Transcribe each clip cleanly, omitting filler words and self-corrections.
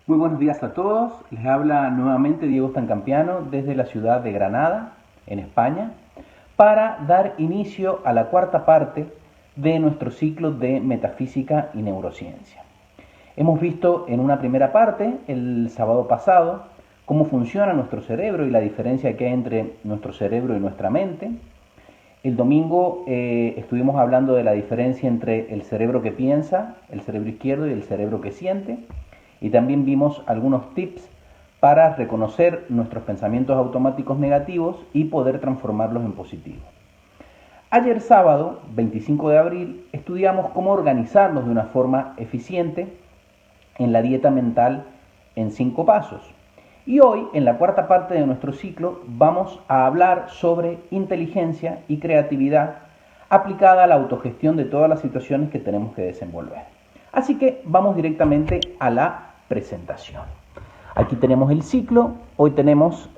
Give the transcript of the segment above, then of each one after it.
Muy buenos días a todos, les habla nuevamente Diego Stancampiano desde la ciudad de Granada, en España, para dar inicio a la cuarta parte de nuestro ciclo de metafísica y neurociencia. Hemos visto en una primera parte, el sábado pasado, cómo funciona nuestro cerebro y la diferencia que hay entre nuestro cerebro y nuestra mente. El domingo estuvimos hablando de la diferencia entre el cerebro que piensa, el cerebro izquierdo y el cerebro que siente. Y también vimos algunos tips para reconocer nuestros pensamientos automáticos negativos y poder transformarlos en positivos. Ayer sábado, 25 de abril, estudiamos cómo organizarnos de una forma eficiente en la dieta mental en 5 pasos. Y hoy, en la cuarta parte de nuestro ciclo, vamos a hablar sobre inteligencia y creatividad aplicada a la autogestión de todas las situaciones que tenemos que desenvolver. Así que vamos directamente a la presentación. Aquí tenemos el ciclo, hoy tenemos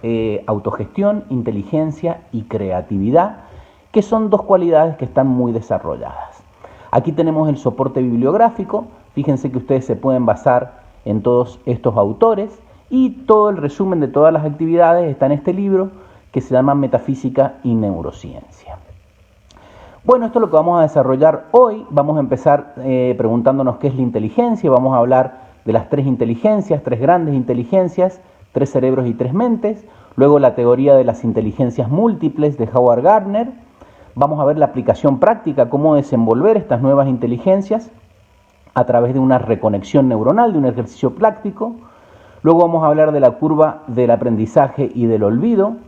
autogestión, inteligencia y creatividad, que son dos cualidades que están muy desarrolladas. Aquí tenemos el soporte bibliográfico, fíjense que ustedes se pueden basar en todos estos autores y todo el resumen de todas las actividades está en este libro que se llama Metafísica y Neurociencia. Bueno, esto es lo que vamos a desarrollar hoy. Vamos a empezar preguntándonos qué es la inteligencia. Vamos a hablar de las 3 inteligencias, 3 grandes inteligencias, 3 cerebros y 3 mentes. Luego la teoría de las inteligencias múltiples de Howard Gardner. Vamos a ver la aplicación práctica, cómo desenvolver estas nuevas inteligencias a través de una reconexión neuronal, de un ejercicio práctico. Luego vamos a hablar de la curva del aprendizaje y del olvido.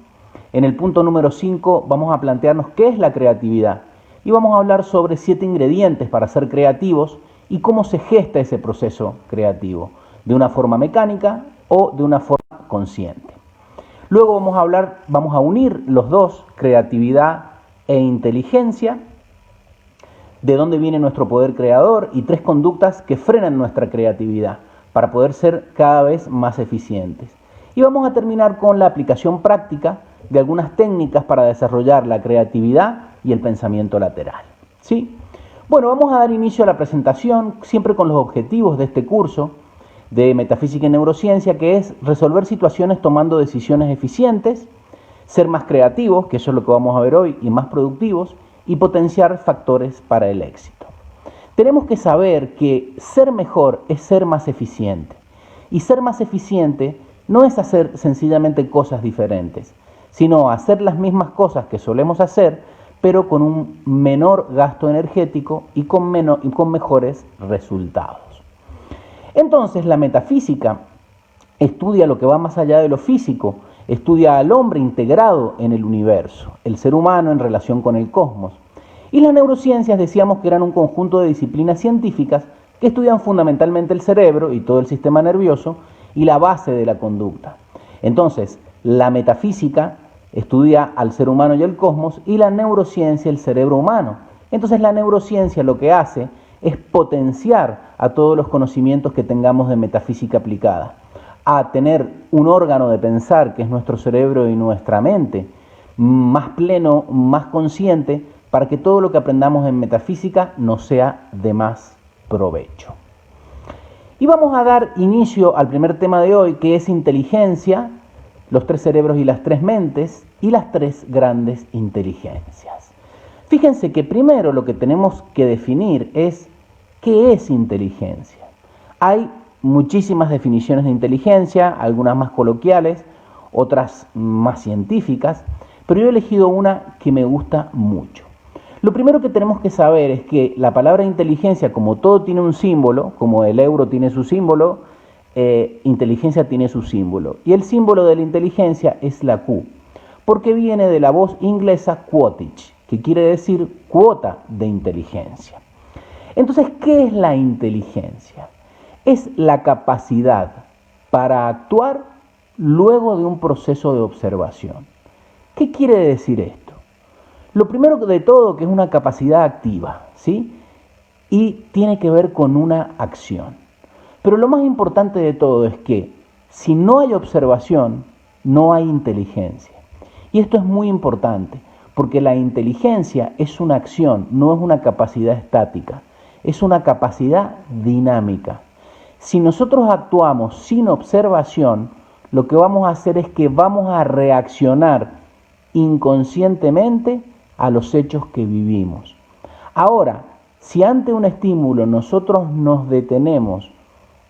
En el punto número 5 vamos a plantearnos qué es la creatividad. Y vamos a hablar sobre 7 ingredientes para ser creativos y cómo se gesta ese proceso creativo, de una forma mecánica o de una forma consciente. Luego vamos a unir los dos, creatividad e inteligencia, de dónde viene nuestro poder creador y 3 conductas que frenan nuestra creatividad para poder ser cada vez más eficientes. Y vamos a terminar con la aplicación práctica de algunas técnicas para desarrollar la creatividad y el pensamiento lateral. ¿Sí? Bueno, vamos a dar inicio a la presentación, siempre con los objetivos de este curso de Metafísica y Neurociencia, que es resolver situaciones tomando decisiones eficientes, ser más creativos, que eso es lo que vamos a ver hoy, y más productivos, y potenciar factores para el éxito. Tenemos que saber que ser mejor es ser más eficiente. Y ser más eficiente no es hacer sencillamente cosas diferentes, sino hacer las mismas cosas que solemos hacer, pero con un menor gasto energético y con mejores resultados. Entonces, la metafísica estudia lo que va más allá de lo físico, estudia al hombre integrado en el universo, el ser humano en relación con el cosmos. Y las neurociencias decíamos que eran un conjunto de disciplinas científicas que estudian fundamentalmente el cerebro y todo el sistema nervioso y la base de la conducta. Entonces, la metafísica estudia al ser humano y el cosmos y la neurociencia el cerebro humano. Entonces la neurociencia lo que hace es potenciar a todos los conocimientos que tengamos de metafísica aplicada, a tener un órgano de pensar que es nuestro cerebro y nuestra mente, más pleno, más consciente, para que todo lo que aprendamos en metafísica nos sea de más provecho. Y vamos a dar inicio al primer tema de hoy, que es inteligencia, los 3 cerebros y las 3 mentes y las 3 grandes inteligencias. Fíjense que primero lo que tenemos que definir es qué es inteligencia. Hay muchísimas definiciones de inteligencia, algunas más coloquiales, otras más científicas, pero yo he elegido una que me gusta mucho. Lo primero que tenemos que saber es que la palabra inteligencia, como todo tiene un símbolo, como el euro tiene su símbolo, inteligencia tiene su símbolo. Y el símbolo de la inteligencia es la Q, porque viene de la voz inglesa quotage, que quiere decir cuota de inteligencia. Entonces, ¿qué es la inteligencia? Es la capacidad para actuar luego de un proceso de observación. ¿Qué quiere decir esto? Lo primero de todo, que es una capacidad activa, ¿sí? Y tiene que ver con una acción. Pero lo más importante de todo es que si no hay observación, no hay inteligencia. Y esto es muy importante, porque la inteligencia es una acción, no es una capacidad estática, es una capacidad dinámica. Si nosotros actuamos sin observación, lo que vamos a hacer es que vamos a reaccionar inconscientemente a los hechos que vivimos. Ahora, si ante un estímulo nosotros nos detenemos,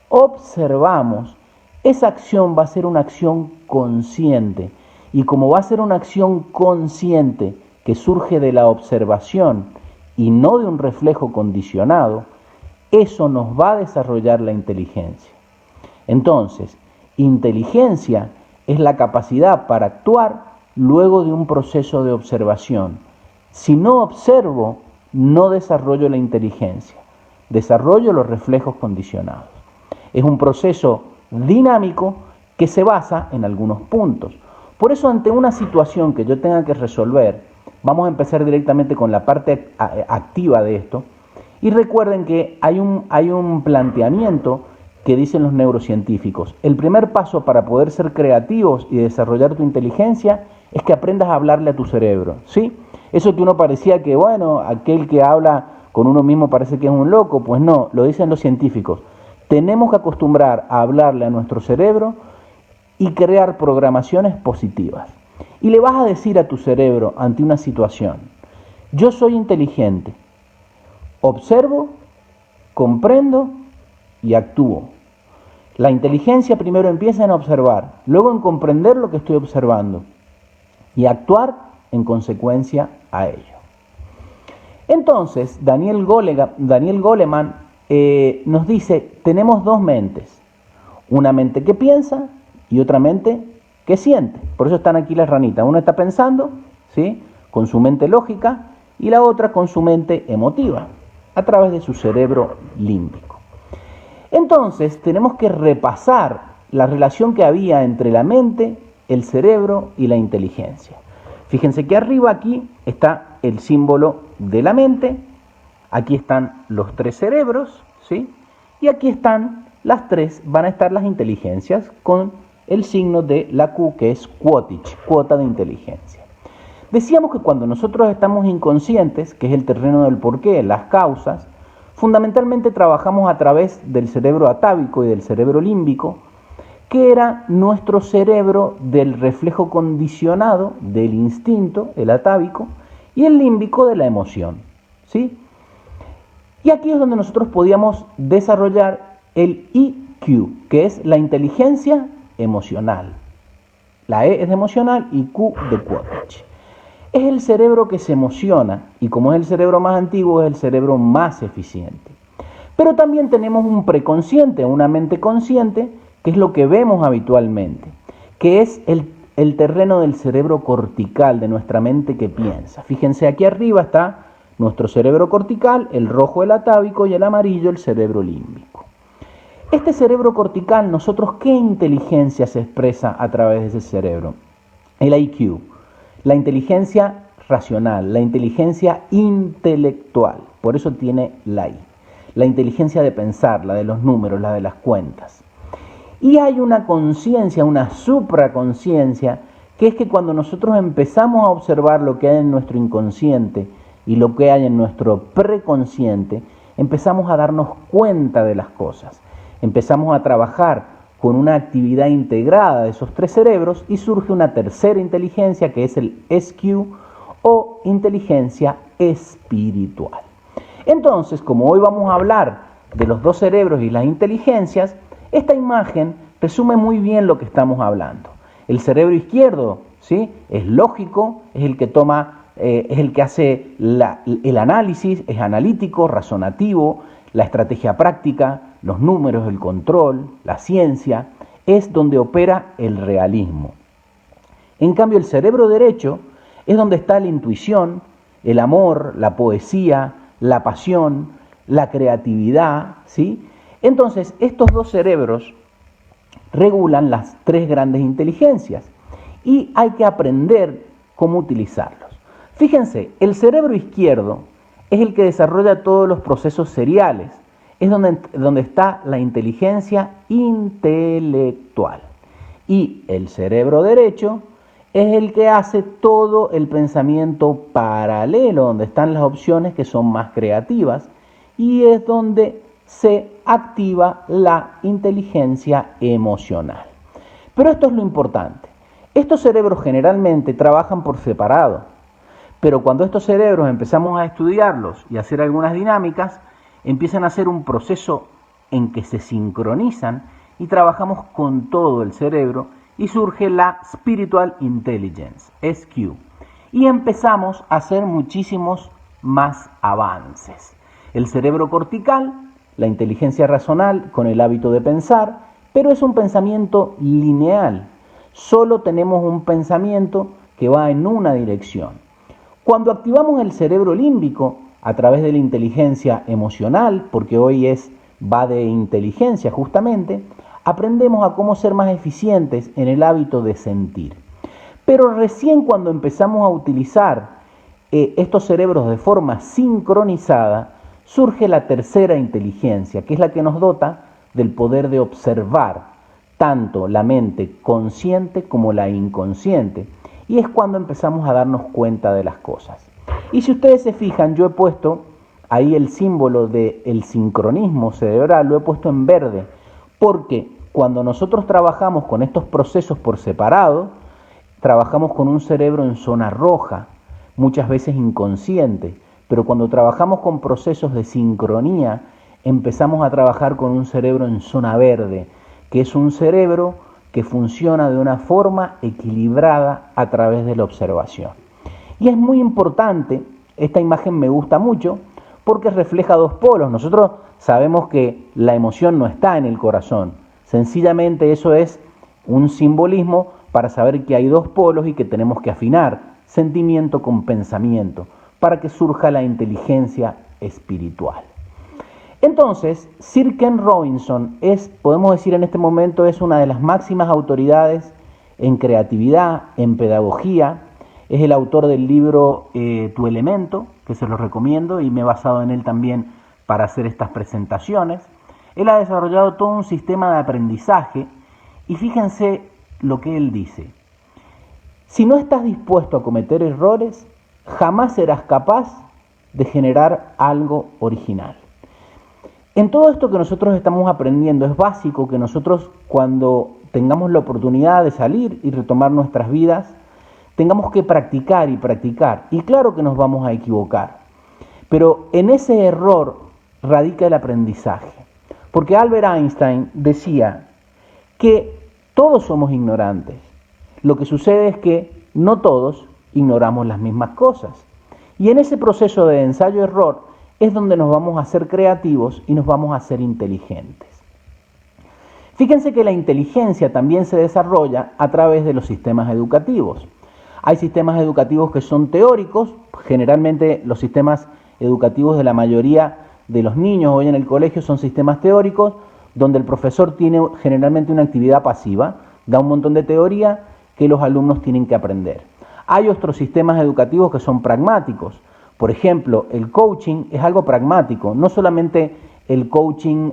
observamos, esa acción va a ser una acción consciente. Y como va a ser una acción consciente que surge de la observación y no de un reflejo condicionado, eso nos va a desarrollar la inteligencia. Entonces, inteligencia es la capacidad para actuar luego de un proceso de observación. Si no observo, no desarrollo la inteligencia, desarrollo los reflejos condicionados. Es un proceso dinámico que se basa en algunos puntos. Por eso, ante una situación que yo tenga que resolver, vamos a empezar directamente con la parte activa de esto. Y recuerden que hay un planteamiento que dicen los neurocientíficos. El primer paso para poder ser creativos y desarrollar tu inteligencia es que aprendas a hablarle a tu cerebro, ¿sí? Eso que uno parecía que, bueno, aquel que habla con uno mismo parece que es un loco, pues no, lo dicen los científicos. Tenemos que acostumbrar a hablarle a nuestro cerebro y crear programaciones positivas. Y le vas a decir a tu cerebro ante una situación: yo soy inteligente, observo, comprendo y actúo. La inteligencia primero empieza en observar, luego en comprender lo que estoy observando y actuar en consecuencia a ello. Entonces, Daniel Goleman nos dice, tenemos dos mentes, una mente que piensa y otra mente que siente. Por eso están aquí las ranitas. Una está pensando, ¿sí?, con su mente lógica, y la otra con su mente emotiva, a través de su cerebro límbico. Entonces, tenemos que repasar la relación que había entre la mente, el cerebro y la inteligencia. Fíjense que arriba aquí está el símbolo de la mente, aquí están los tres cerebros, ¿sí?, y aquí están las tres, van a estar las inteligencias con el signo de la Q, que es quotich, cuota de inteligencia. Decíamos que cuando nosotros estamos inconscientes, que es el terreno del porqué, las causas, fundamentalmente trabajamos a través del cerebro atávico y del cerebro límbico, que era nuestro cerebro del reflejo condicionado del instinto, el atávico, y el límbico de la emoción, ¿sí? Y aquí es donde nosotros podíamos desarrollar el EQ, que es la inteligencia emocional. La E es de emocional y Q de quotich. Es el cerebro que se emociona y como es el cerebro más antiguo, es el cerebro más eficiente. Pero también tenemos un preconsciente, una mente consciente, que es lo que vemos habitualmente, que es el terreno del cerebro cortical, de nuestra mente que piensa. Fíjense, aquí arriba está nuestro cerebro cortical, el rojo el atávico y el amarillo el cerebro límbico. Este cerebro cortical, nosotros, ¿qué inteligencia se expresa a través de ese cerebro? El IQ, la inteligencia racional, la inteligencia intelectual, por eso tiene la I, la inteligencia de pensar, la de los números, la de las cuentas. Y hay una conciencia, una supraconciencia, que es que cuando nosotros empezamos a observar lo que hay en nuestro inconsciente y lo que hay en nuestro preconsciente, empezamos a darnos cuenta de las cosas. Empezamos a trabajar con una actividad integrada de esos tres cerebros y surge una tercera inteligencia que es el SQ o inteligencia espiritual. Entonces, como hoy vamos a hablar de los dos cerebros y las inteligencias, esta imagen resume muy bien lo que estamos hablando. El cerebro izquierdo, ¿sí?, es lógico, es el que toma, es el que hace el análisis, es analítico, razonativo, la estrategia práctica, los números, el control, la ciencia, es donde opera el realismo. En cambio, el cerebro derecho es donde está la intuición, el amor, la poesía, la pasión, la creatividad, ¿sí? Entonces, estos dos cerebros regulan las tres grandes inteligencias y hay que aprender cómo utilizarlos. Fíjense, el cerebro izquierdo es el que desarrolla todos los procesos seriales, es donde está la inteligencia intelectual. Y el cerebro derecho es el que hace todo el pensamiento paralelo, donde están las opciones que son más creativas y es donde se activa la inteligencia emocional. Pero esto es lo importante. Estos cerebros generalmente trabajan por separado, pero cuando estos cerebros empezamos a estudiarlos y a hacer algunas dinámicas, empiezan a hacer un proceso en que se sincronizan y trabajamos con todo el cerebro y surge la Spiritual Intelligence, SQ. Y empezamos a hacer muchísimos más avances. El cerebro cortical, la inteligencia racional con el hábito de pensar, pero es un pensamiento lineal. Solo tenemos un pensamiento que va en una dirección. Cuando activamos el cerebro límbico a través de la inteligencia emocional, porque hoy va de inteligencia justamente, aprendemos a cómo ser más eficientes en el hábito de sentir. Pero recién cuando empezamos a utilizar estos cerebros de forma sincronizada, surge la tercera inteligencia, que es la que nos dota del poder de observar tanto la mente consciente como la inconsciente. Y es cuando empezamos a darnos cuenta de las cosas. Y si ustedes se fijan, yo he puesto ahí el símbolo del sincronismo cerebral, lo he puesto en verde, porque cuando nosotros trabajamos con estos procesos por separado, trabajamos con un cerebro en zona roja, muchas veces inconsciente, pero cuando trabajamos con procesos de sincronía, empezamos a trabajar con un cerebro en zona verde, que es un cerebro que funciona de una forma equilibrada a través de la observación. Y es muy importante, esta imagen me gusta mucho, porque refleja dos polos. Nosotros sabemos que la emoción no está en el corazón, sencillamente eso es un simbolismo para saber que hay dos polos y que tenemos que afinar sentimiento con pensamiento para que surja la inteligencia espiritual. Entonces, Sir Ken Robinson podemos decir en este momento, es una de las máximas autoridades en creatividad, en pedagogía. Es el autor del libro Tu Elemento, que se lo recomiendo y me he basado en él también para hacer estas presentaciones. Él ha desarrollado todo un sistema de aprendizaje y fíjense lo que él dice. Si no estás dispuesto a cometer errores, jamás serás capaz de generar algo original. En todo esto que nosotros estamos aprendiendo es básico que nosotros cuando tengamos la oportunidad de salir y retomar nuestras vidas, tengamos que practicar y practicar. Y claro que nos vamos a equivocar, pero en ese error radica el aprendizaje. Porque Albert Einstein decía que todos somos ignorantes. Lo que sucede es que no todos ignoramos las mismas cosas. Y en ese proceso de ensayo-error es donde nos vamos a ser creativos y nos vamos a ser inteligentes. Fíjense que la inteligencia también se desarrolla a través de los sistemas educativos. Hay sistemas educativos que son teóricos, generalmente los sistemas educativos de la mayoría de los niños hoy en el colegio son sistemas teóricos, donde el profesor tiene generalmente una actividad pasiva, da un montón de teoría que los alumnos tienen que aprender. Hay otros sistemas educativos que son pragmáticos. Por ejemplo, el coaching es algo pragmático, no solamente el coaching,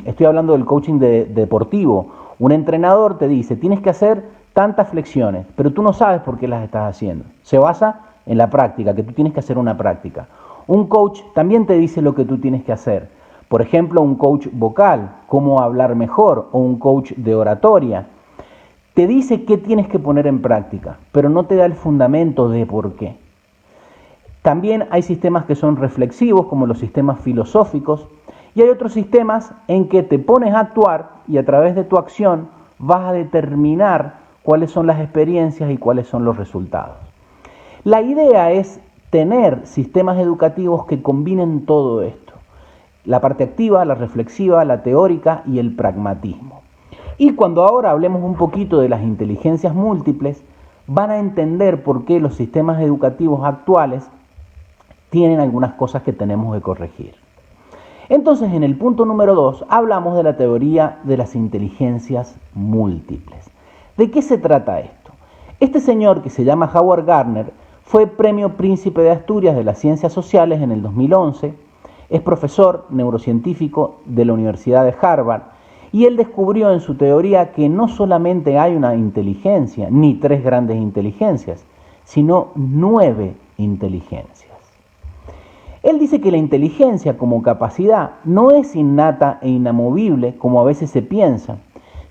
estoy hablando del coaching deportivo. Un entrenador te dice, tienes que hacer tantas flexiones, pero tú no sabes por qué las estás haciendo. Se basa en la práctica, que tú tienes que hacer una práctica. Un coach también te dice lo que tú tienes que hacer. Por ejemplo, un coach vocal, cómo hablar mejor, o un coach de oratoria. Te dice qué tienes que poner en práctica, pero no te da el fundamento de por qué. También hay sistemas que son reflexivos, como los sistemas filosóficos, y hay otros sistemas en que te pones a actuar y a través de tu acción vas a determinar cuáles son las experiencias y cuáles son los resultados. La idea es tener sistemas educativos que combinen todo esto, la parte activa, la reflexiva, la teórica y el pragmatismo. Y cuando ahora hablemos un poquito de las inteligencias múltiples, van a entender por qué los sistemas educativos actuales tienen algunas cosas que tenemos que corregir. Entonces, en el punto número 2, hablamos de la teoría de las inteligencias múltiples. ¿De qué se trata esto? Este señor, que se llama Howard Gardner, fue Premio Príncipe de Asturias de las Ciencias Sociales en el 2011, es profesor neurocientífico de la Universidad de Harvard, y él descubrió en su teoría que no solamente hay una inteligencia, ni 3 grandes inteligencias, sino 9 inteligencias. Él dice que la inteligencia como capacidad no es innata e inamovible como a veces se piensa,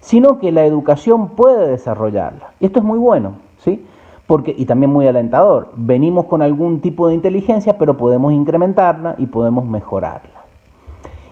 sino que la educación puede desarrollarla. Y esto es muy bueno, ¿sí? Porque, y también muy alentador, venimos con algún tipo de inteligencia, pero podemos incrementarla y podemos mejorarla.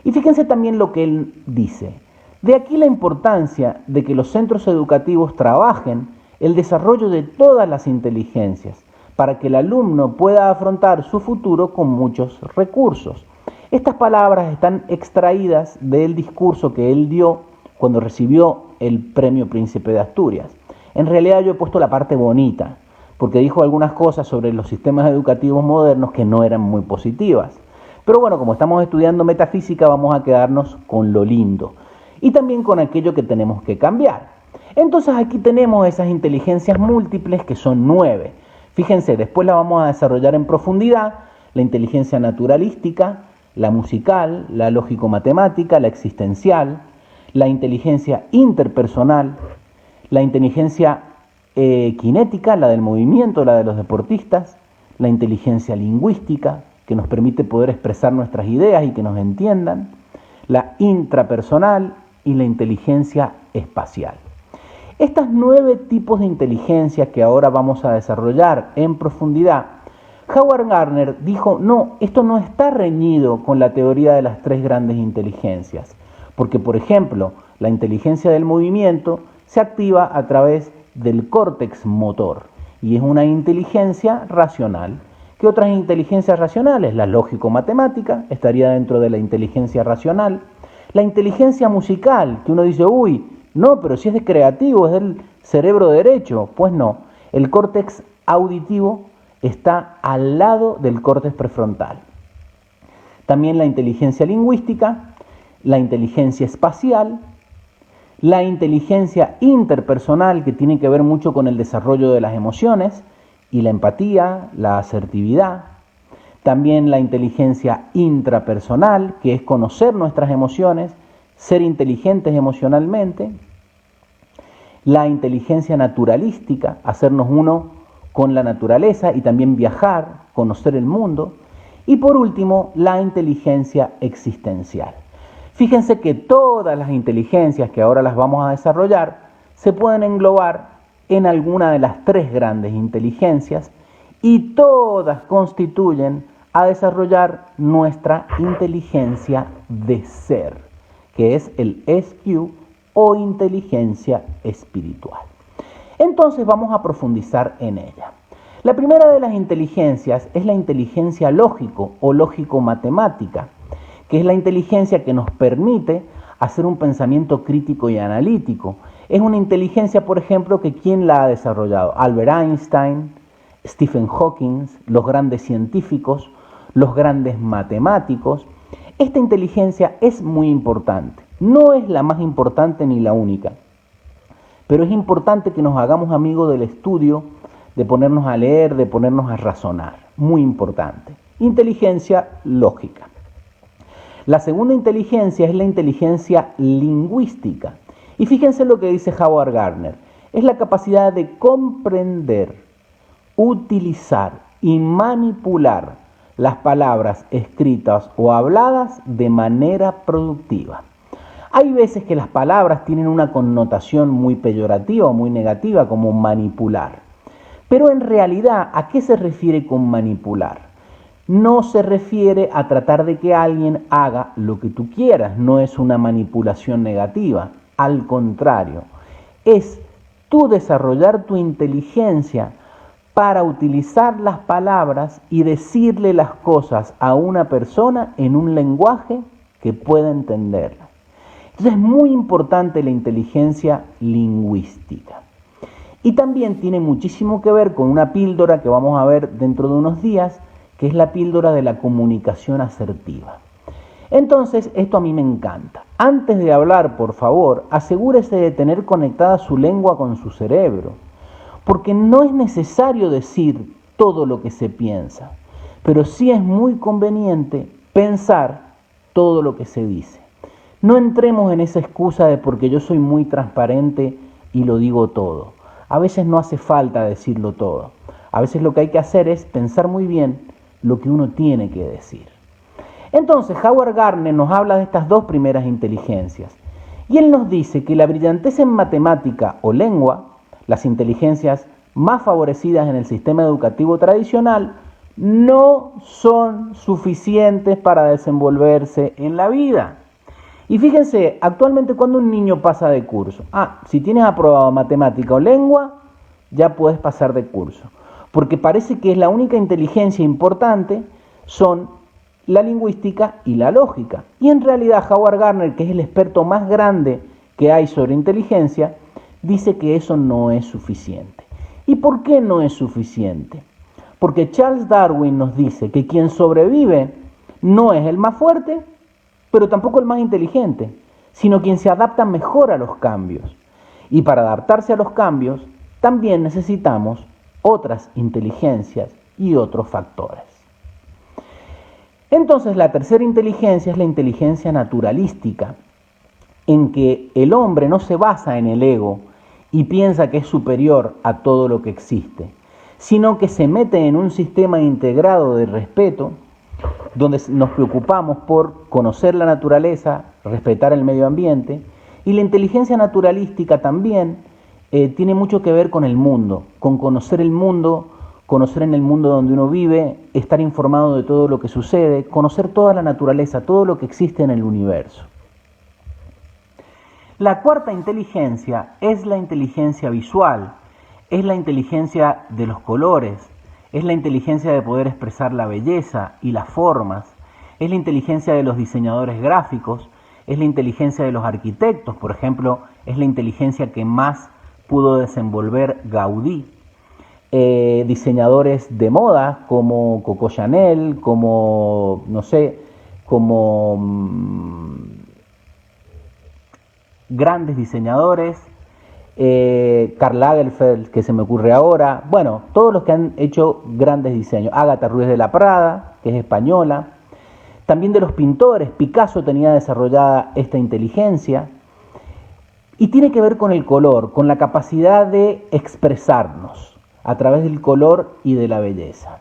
Y fíjense también lo que él dice. De aquí la importancia de que los centros educativos trabajen el desarrollo de todas las inteligencias para que el alumno pueda afrontar su futuro con muchos recursos. Estas palabras están extraídas del discurso que él dio cuando recibió el Premio Príncipe de Asturias. En realidad yo he puesto la parte bonita, porque dijo algunas cosas sobre los sistemas educativos modernos que no eran muy positivas. Pero bueno, como estamos estudiando metafísica, vamos a quedarnos con lo lindo y también con aquello que tenemos que cambiar. Entonces aquí tenemos esas inteligencias múltiples que son 9. Fíjense, después la vamos a desarrollar en profundidad: la inteligencia naturalística, la musical, la lógico-matemática, la existencial, la inteligencia interpersonal, la inteligencia cinética, la del movimiento, la de los deportistas, la inteligencia lingüística, que nos permite poder expresar nuestras ideas y que nos entiendan, la intrapersonal y la inteligencia espacial. Estas 9 tipos de inteligencia que ahora vamos a desarrollar en profundidad, Howard Gardner dijo, no, esto no está reñido con la teoría de las 3 grandes inteligencias, porque por ejemplo, la inteligencia del movimiento se activa a través del córtex motor y es una inteligencia racional. ¿Qué otras inteligencias racionales? La lógico-matemática estaría dentro de la inteligencia racional. La inteligencia musical, que uno dice, uy, no, pero si es de creativo, es del cerebro derecho. Pues no, el córtex auditivo está al lado del córtex prefrontal. También la inteligencia lingüística, la inteligencia espacial, la inteligencia interpersonal, que tiene que ver mucho con el desarrollo de las emociones, y la empatía, la asertividad. También la inteligencia intrapersonal, que es conocer nuestras emociones, ser inteligentes emocionalmente. La inteligencia naturalística, hacernos uno con la naturaleza y también viajar, conocer el mundo. Y por último, la inteligencia existencial. Fíjense que todas las inteligencias que ahora las vamos a desarrollar se pueden englobar en alguna de las 3 grandes inteligencias y todas constituyen a desarrollar nuestra inteligencia de ser, que es el SQ o inteligencia espiritual. Entonces vamos a profundizar en ella. La primera de las inteligencias es la inteligencia lógico o lógico-matemática, que es la inteligencia que nos permite hacer un pensamiento crítico y analítico. Es una inteligencia, por ejemplo, que ¿quién la ha desarrollado? Albert Einstein, Stephen Hawking, los grandes científicos, los grandes matemáticos. Esta inteligencia es muy importante. No es la más importante ni la única, pero es importante que nos hagamos amigos del estudio, de ponernos a leer, de ponernos a razonar. Muy importante. Inteligencia lógica. La segunda inteligencia es la inteligencia lingüística. Y fíjense lo que dice Howard Gardner. Es la capacidad de comprender, utilizar y manipular las palabras escritas o habladas de manera productiva. Hay veces que las palabras tienen una connotación muy peyorativa o muy negativa, como manipular. Pero en realidad, ¿a qué se refiere con manipular? No se refiere a tratar de que alguien haga lo que tú quieras, no es una manipulación negativa. Al contrario, es tú desarrollar tu inteligencia para utilizar las palabras y decirle las cosas a una persona en un lenguaje que pueda entenderla. Entonces es muy importante la inteligencia lingüística. Y también tiene muchísimo que ver con una píldora que vamos a ver dentro de unos días, que es la píldora de la comunicación asertiva. Entonces, esto a mí me encanta. Antes de hablar, por favor, asegúrese de tener conectada su lengua con su cerebro, porque no es necesario decir todo lo que se piensa, pero sí es muy conveniente pensar todo lo que se dice. No entremos en esa excusa de porque yo soy muy transparente y lo digo todo. A veces no hace falta decirlo todo. A veces lo que hay que hacer es pensar muy bien lo que uno tiene que decir. Entonces, Howard Gardner nos habla de estas dos primeras inteligencias. Y él nos dice que la brillantez en matemática o lengua, las inteligencias más favorecidas en el sistema educativo tradicional, no son suficientes para desenvolverse en la vida. Y fíjense, actualmente cuando un niño pasa de curso, si tienes aprobado matemática o lengua, ya puedes pasar de curso. Porque parece que es la única inteligencia importante, son la lingüística y la lógica. Y en realidad Howard Gardner, que es el experto más grande que hay sobre inteligencia, dice que eso no es suficiente. ¿Y por qué no es suficiente? Porque Charles Darwin nos dice que quien sobrevive no es el más fuerte, pero tampoco el más inteligente, sino quien se adapta mejor a los cambios. Y para adaptarse a los cambios, también necesitamos otras inteligencias y otros factores. Entonces, la tercera inteligencia es la inteligencia naturalística, en que el hombre no se basa en el ego y piensa que es superior a todo lo que existe, sino que se mete en un sistema integrado de respeto, donde nos preocupamos por conocer la naturaleza, respetar el medio ambiente, y la inteligencia naturalística también tiene mucho que ver con el mundo, con conocer el mundo, conocer en el mundo donde uno vive, estar informado de todo lo que sucede, conocer toda la naturaleza, todo lo que existe en el universo. La cuarta inteligencia es la inteligencia visual, es la inteligencia de los colores, es la inteligencia de poder expresar la belleza y las formas, es la inteligencia de los diseñadores gráficos, es la inteligencia de los arquitectos, por ejemplo, es la inteligencia que más pudo desenvolver Gaudí. Diseñadores de moda como Coco Chanel, como, no sé, como grandes diseñadores, Karl Lagerfeld, que se me ocurre ahora, bueno, todos los que han hecho grandes diseños, Ágata Ruiz de la Prada, que es española, también de los pintores, Picasso tenía desarrollada esta inteligencia, y tiene que ver con el color, con la capacidad de expresarnos a través del color y de la belleza.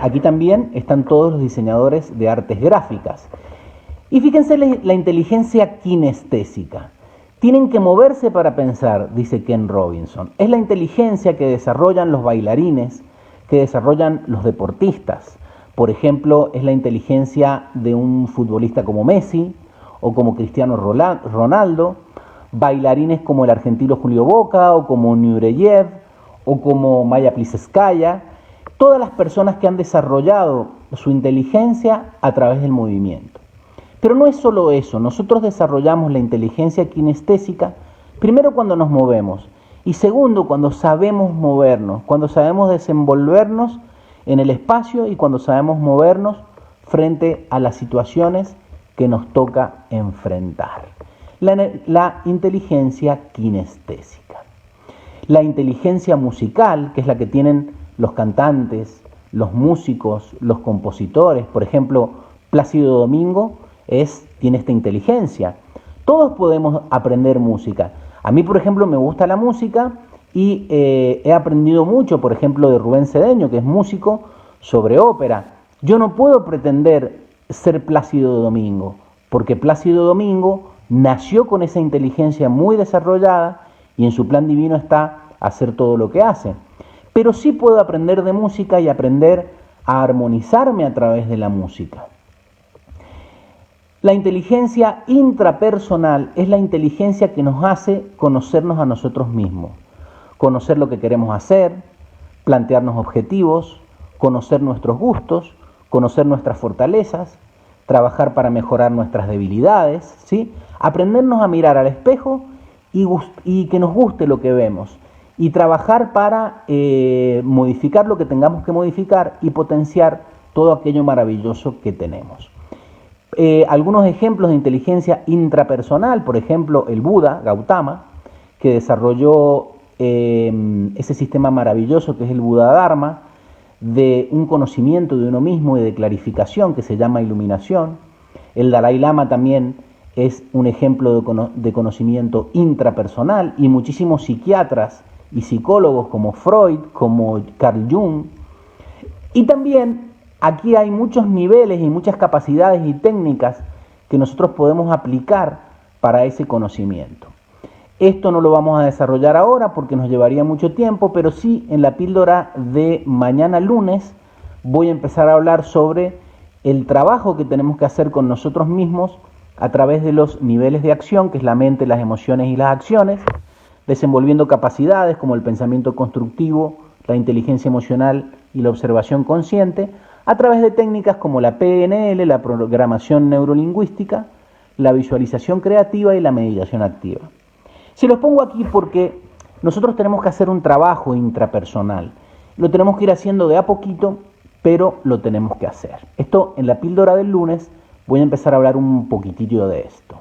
Aquí también están todos los diseñadores de artes gráficas. Y fíjense la inteligencia kinestésica. Tienen que moverse para pensar, dice Ken Robinson. Es la inteligencia que desarrollan los bailarines, que desarrollan los deportistas. Por ejemplo, es la inteligencia de un futbolista como Messi o como Cristiano Ronaldo, bailarines como el argentino Julio Boca o como Nureyev o como Maya Pliskaya, todas las personas que han desarrollado su inteligencia a través del movimiento. Pero no es solo eso, nosotros desarrollamos la inteligencia kinestésica primero cuando nos movemos y segundo cuando sabemos movernos, cuando sabemos desenvolvernos en el espacio y cuando sabemos movernos frente a las situaciones que nos toca enfrentar. La inteligencia kinestésica. La inteligencia musical, que es la que tienen los cantantes, los músicos, los compositores. Por ejemplo, Plácido Domingo tiene esta inteligencia. Todos podemos aprender música. A mí, por ejemplo, me gusta la música y he aprendido mucho, por ejemplo, de Rubén Cedeño, que es músico, sobre ópera. Yo no puedo pretender ser Plácido Domingo, porque Plácido Domingo nació con esa inteligencia muy desarrollada y en su plan divino está hacer todo lo que hace. Pero sí puedo aprender de música y aprender a armonizarme a través de la música. La inteligencia intrapersonal es la inteligencia que nos hace conocernos a nosotros mismos, conocer lo que queremos hacer, plantearnos objetivos, conocer nuestros gustos, conocer nuestras fortalezas, trabajar para mejorar nuestras debilidades, ¿sí? Aprendernos a mirar al espejo y que nos guste lo que vemos y trabajar para modificar lo que tengamos que modificar y potenciar todo aquello maravilloso que tenemos. Algunos ejemplos de inteligencia intrapersonal, por ejemplo, el Buda, Gautama, que desarrolló ese sistema maravilloso que es el Buda Dharma, de un conocimiento de uno mismo y de clarificación que se llama iluminación. El Dalai Lama también es un ejemplo de conocimiento intrapersonal y muchísimos psiquiatras y psicólogos como Freud, como Carl Jung, Y también aquí hay muchos niveles y muchas capacidades y técnicas que nosotros podemos aplicar para ese conocimiento. Esto no lo vamos a desarrollar ahora porque nos llevaría mucho tiempo, pero sí en la píldora de mañana lunes voy a empezar a hablar sobre el trabajo que tenemos que hacer con nosotros mismos a través de los niveles de acción, que es la mente, las emociones y las acciones, desenvolviendo capacidades como el pensamiento constructivo, la inteligencia emocional y la observación consciente, a través de técnicas como la PNL, la programación neurolingüística, la visualización creativa y la meditación activa. Se los pongo aquí porque nosotros tenemos que hacer un trabajo intrapersonal. Lo tenemos que ir haciendo de a poquito, pero lo tenemos que hacer. Esto en la píldora del lunes voy a empezar a hablar un poquitito de esto.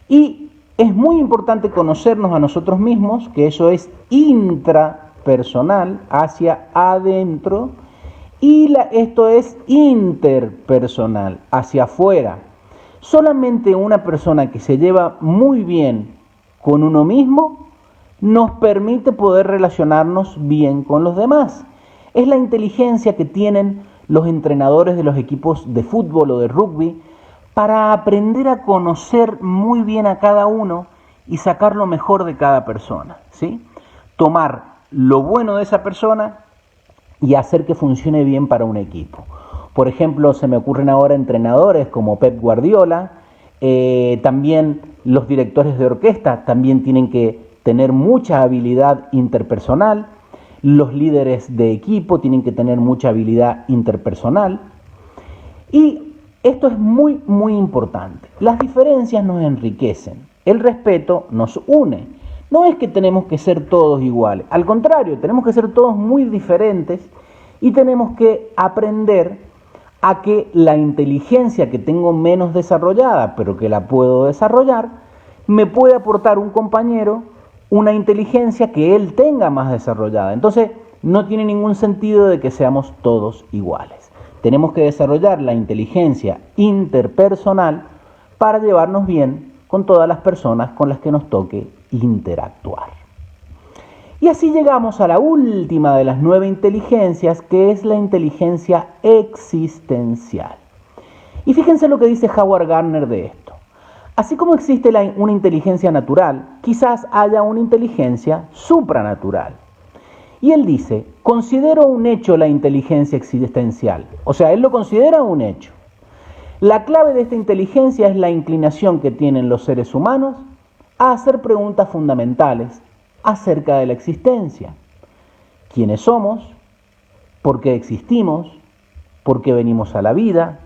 Y es muy importante conocernos a nosotros mismos, que eso es intrapersonal, hacia adentro, y esto es interpersonal, hacia afuera. Solamente una persona que se lleva muy bien con uno mismo nos permite poder relacionarnos bien con los demás. Es la inteligencia que tienen los entrenadores de los equipos de fútbol o de rugby para aprender a conocer muy bien a cada uno y sacar lo mejor de cada persona, ¿sí? Tomar lo bueno de esa persona y hacer que funcione bien para un equipo. Por ejemplo, se me ocurren ahora entrenadores como Pep Guardiola, también los directores de orquesta también tienen que tener mucha habilidad interpersonal, los líderes de equipo tienen que tener mucha habilidad interpersonal, y esto es muy, muy importante. Las diferencias nos enriquecen, el respeto nos une. No es que tenemos que ser todos iguales, al contrario, tenemos que ser todos muy diferentes y tenemos que aprender a que la inteligencia que tengo menos desarrollada, pero que la puedo desarrollar, me puede aportar un compañero una inteligencia que él tenga más desarrollada. Entonces, no tiene ningún sentido de que seamos todos iguales. Tenemos que desarrollar la inteligencia interpersonal para llevarnos bien con todas las personas con las que nos toque interactuar. Y así llegamos a la última de las 9 inteligencias, que es la inteligencia existencial. Y fíjense lo que dice Howard Gardner de esto. Así como existe una inteligencia natural, quizás haya una inteligencia supranatural. Y él dice, considero un hecho la inteligencia existencial. O sea, él lo considera un hecho. La clave de esta inteligencia es la inclinación que tienen los seres humanos a hacer preguntas fundamentales acerca de la existencia. ¿Quiénes somos? ¿Por qué existimos? ¿Por qué venimos a la vida?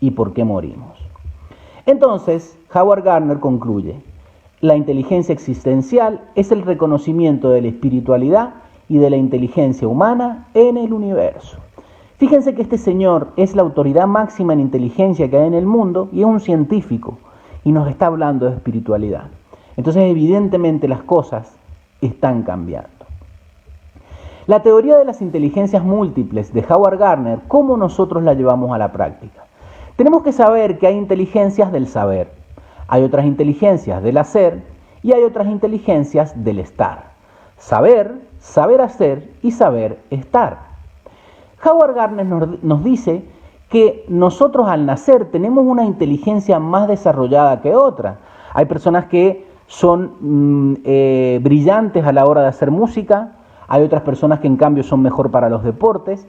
¿Y por qué morimos? Entonces, Howard Gardner concluye, la inteligencia existencial es el reconocimiento de la espiritualidad y de la inteligencia humana en el universo. Fíjense que este señor es la autoridad máxima en inteligencia que hay en el mundo y es un científico y nos está hablando de espiritualidad. Entonces, evidentemente las cosas están cambiando. La teoría de las inteligencias múltiples de Howard Gardner, ¿cómo nosotros la llevamos a la práctica? Tenemos que saber que hay inteligencias del saber, hay otras inteligencias del hacer y hay otras inteligencias del estar. Saber, saber hacer y saber estar. Howard Gardner nos dice que nosotros al nacer tenemos una inteligencia más desarrollada que otra. Hay personas que son brillantes a la hora de hacer música, hay otras personas que en cambio son mejor para los deportes,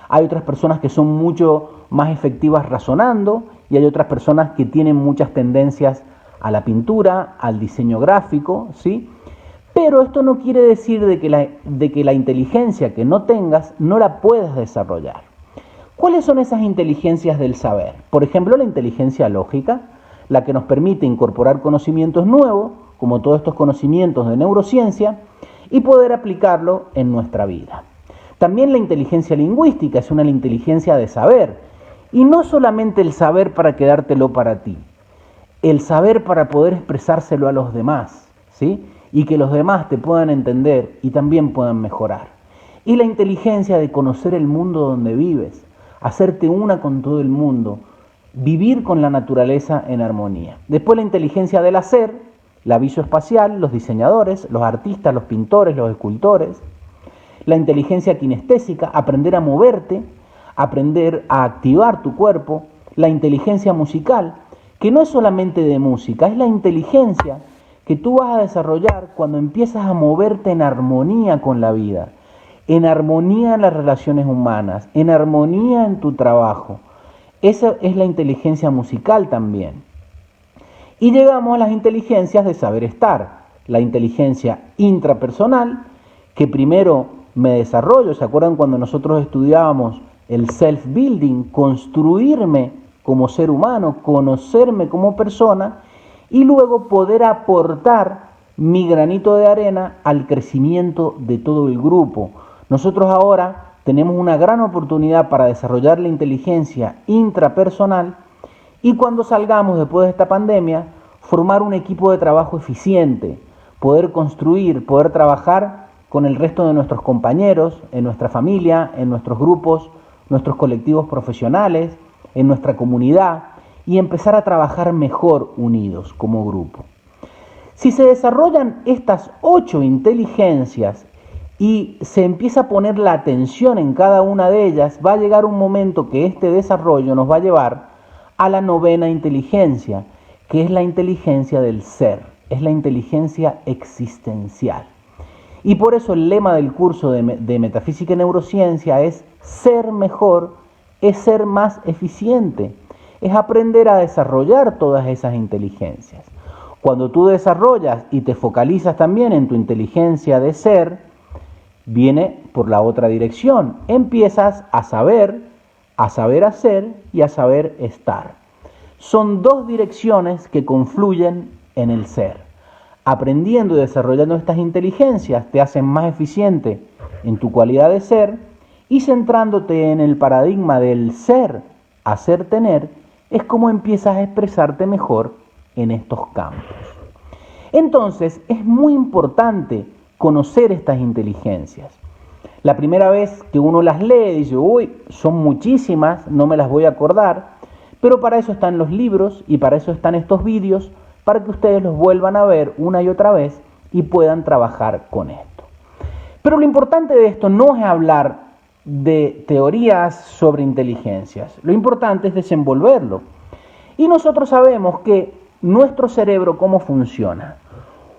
hay otras personas que son mucho más efectivas razonando y hay otras personas que tienen muchas tendencias a la pintura, al diseño gráfico, ¿sí? Pero esto no quiere decir de que la inteligencia que no tengas no la puedas desarrollar. ¿Cuáles son esas inteligencias del saber? Por ejemplo, la inteligencia lógica, la que nos permite incorporar conocimientos nuevos, como todos estos conocimientos de neurociencia, y poder aplicarlo en nuestra vida. También la inteligencia lingüística es una inteligencia de saber, y no solamente el saber para quedártelo para ti, el saber para poder expresárselo a los demás, ¿sí? Y que los demás te puedan entender y también puedan mejorar. Y la inteligencia de conocer el mundo donde vives, hacerte una con todo el mundo, vivir con la naturaleza en armonía. Después la inteligencia del hacer, la visoespacial, los diseñadores, los artistas, los pintores, los escultores. La inteligencia kinestésica, aprender a moverte, aprender a activar tu cuerpo. La inteligencia musical, que no es solamente de música, es la inteligencia que tú vas a desarrollar cuando empiezas a moverte en armonía con la vida, en armonía en las relaciones humanas, en armonía en tu trabajo. Esa es la inteligencia musical también. Y llegamos a las inteligencias de saber estar. La inteligencia intrapersonal, que primero me desarrollo. ¿Se acuerdan cuando nosotros estudiábamos el self-building? Construirme como ser humano, conocerme como persona y luego poder aportar mi granito de arena al crecimiento de todo el grupo. Nosotros ahora tenemos una gran oportunidad para desarrollar la inteligencia intrapersonal y cuando salgamos después de esta pandemia, formar un equipo de trabajo eficiente, poder construir, poder trabajar con el resto de nuestros compañeros, en nuestra familia, en nuestros grupos, nuestros colectivos profesionales, en nuestra comunidad y empezar a trabajar mejor unidos como grupo. Si se desarrollan estas 8 inteligencias y se empieza a poner la atención en cada una de ellas, va a llegar un momento que este desarrollo nos va a llevar a la 9ª inteligencia, que es la inteligencia del ser, es la inteligencia existencial. Y por eso el lema del curso de Metafísica y Neurociencia es ser mejor, es ser más eficiente, es aprender a desarrollar todas esas inteligencias. Cuando tú desarrollas y te focalizas también en tu inteligencia de ser, viene por la otra dirección. Empiezas a saber hacer y a saber estar. Son 2 direcciones que confluyen en el ser. Aprendiendo y desarrollando estas inteligencias te hacen más eficiente en tu cualidad de ser y centrándote en el paradigma del ser, hacer, tener, es como empiezas a expresarte mejor en estos campos. Entonces es muy importante conocer estas inteligencias. La primera vez que uno las lee dice, uy, son muchísimas, no me las voy a acordar, pero para eso están los libros y para eso están estos vídeos, para que ustedes los vuelvan a ver una y otra vez y puedan trabajar con esto. Pero lo importante de esto no es hablar de teorías sobre inteligencias, lo importante es desenvolverlo. Y nosotros sabemos que nuestro cerebro, ¿cómo funciona?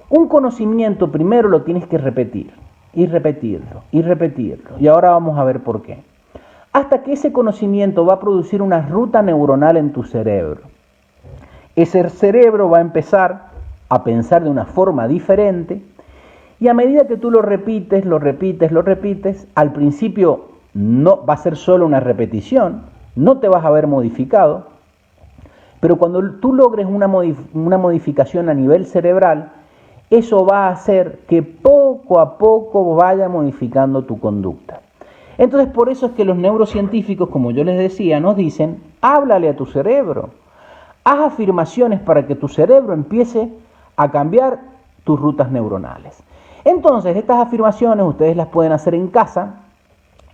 Un conocimiento primero lo tienes que repetir, y repetirlo, y repetirlo. Y ahora vamos a ver por qué. Hasta que ese conocimiento va a producir una ruta neuronal en tu cerebro. Ese cerebro va a empezar a pensar de una forma diferente y a medida que tú lo repites, al principio no va a ser solo una repetición, no te vas a ver modificado, pero cuando tú logres una modificación a nivel cerebral, eso va a hacer que poco a poco vaya modificando tu conducta. Entonces por eso es que los neurocientíficos, como yo les decía, nos dicen, háblale a tu cerebro, haz afirmaciones para que tu cerebro empiece a cambiar tus rutas neuronales. Entonces estas afirmaciones ustedes las pueden hacer en casa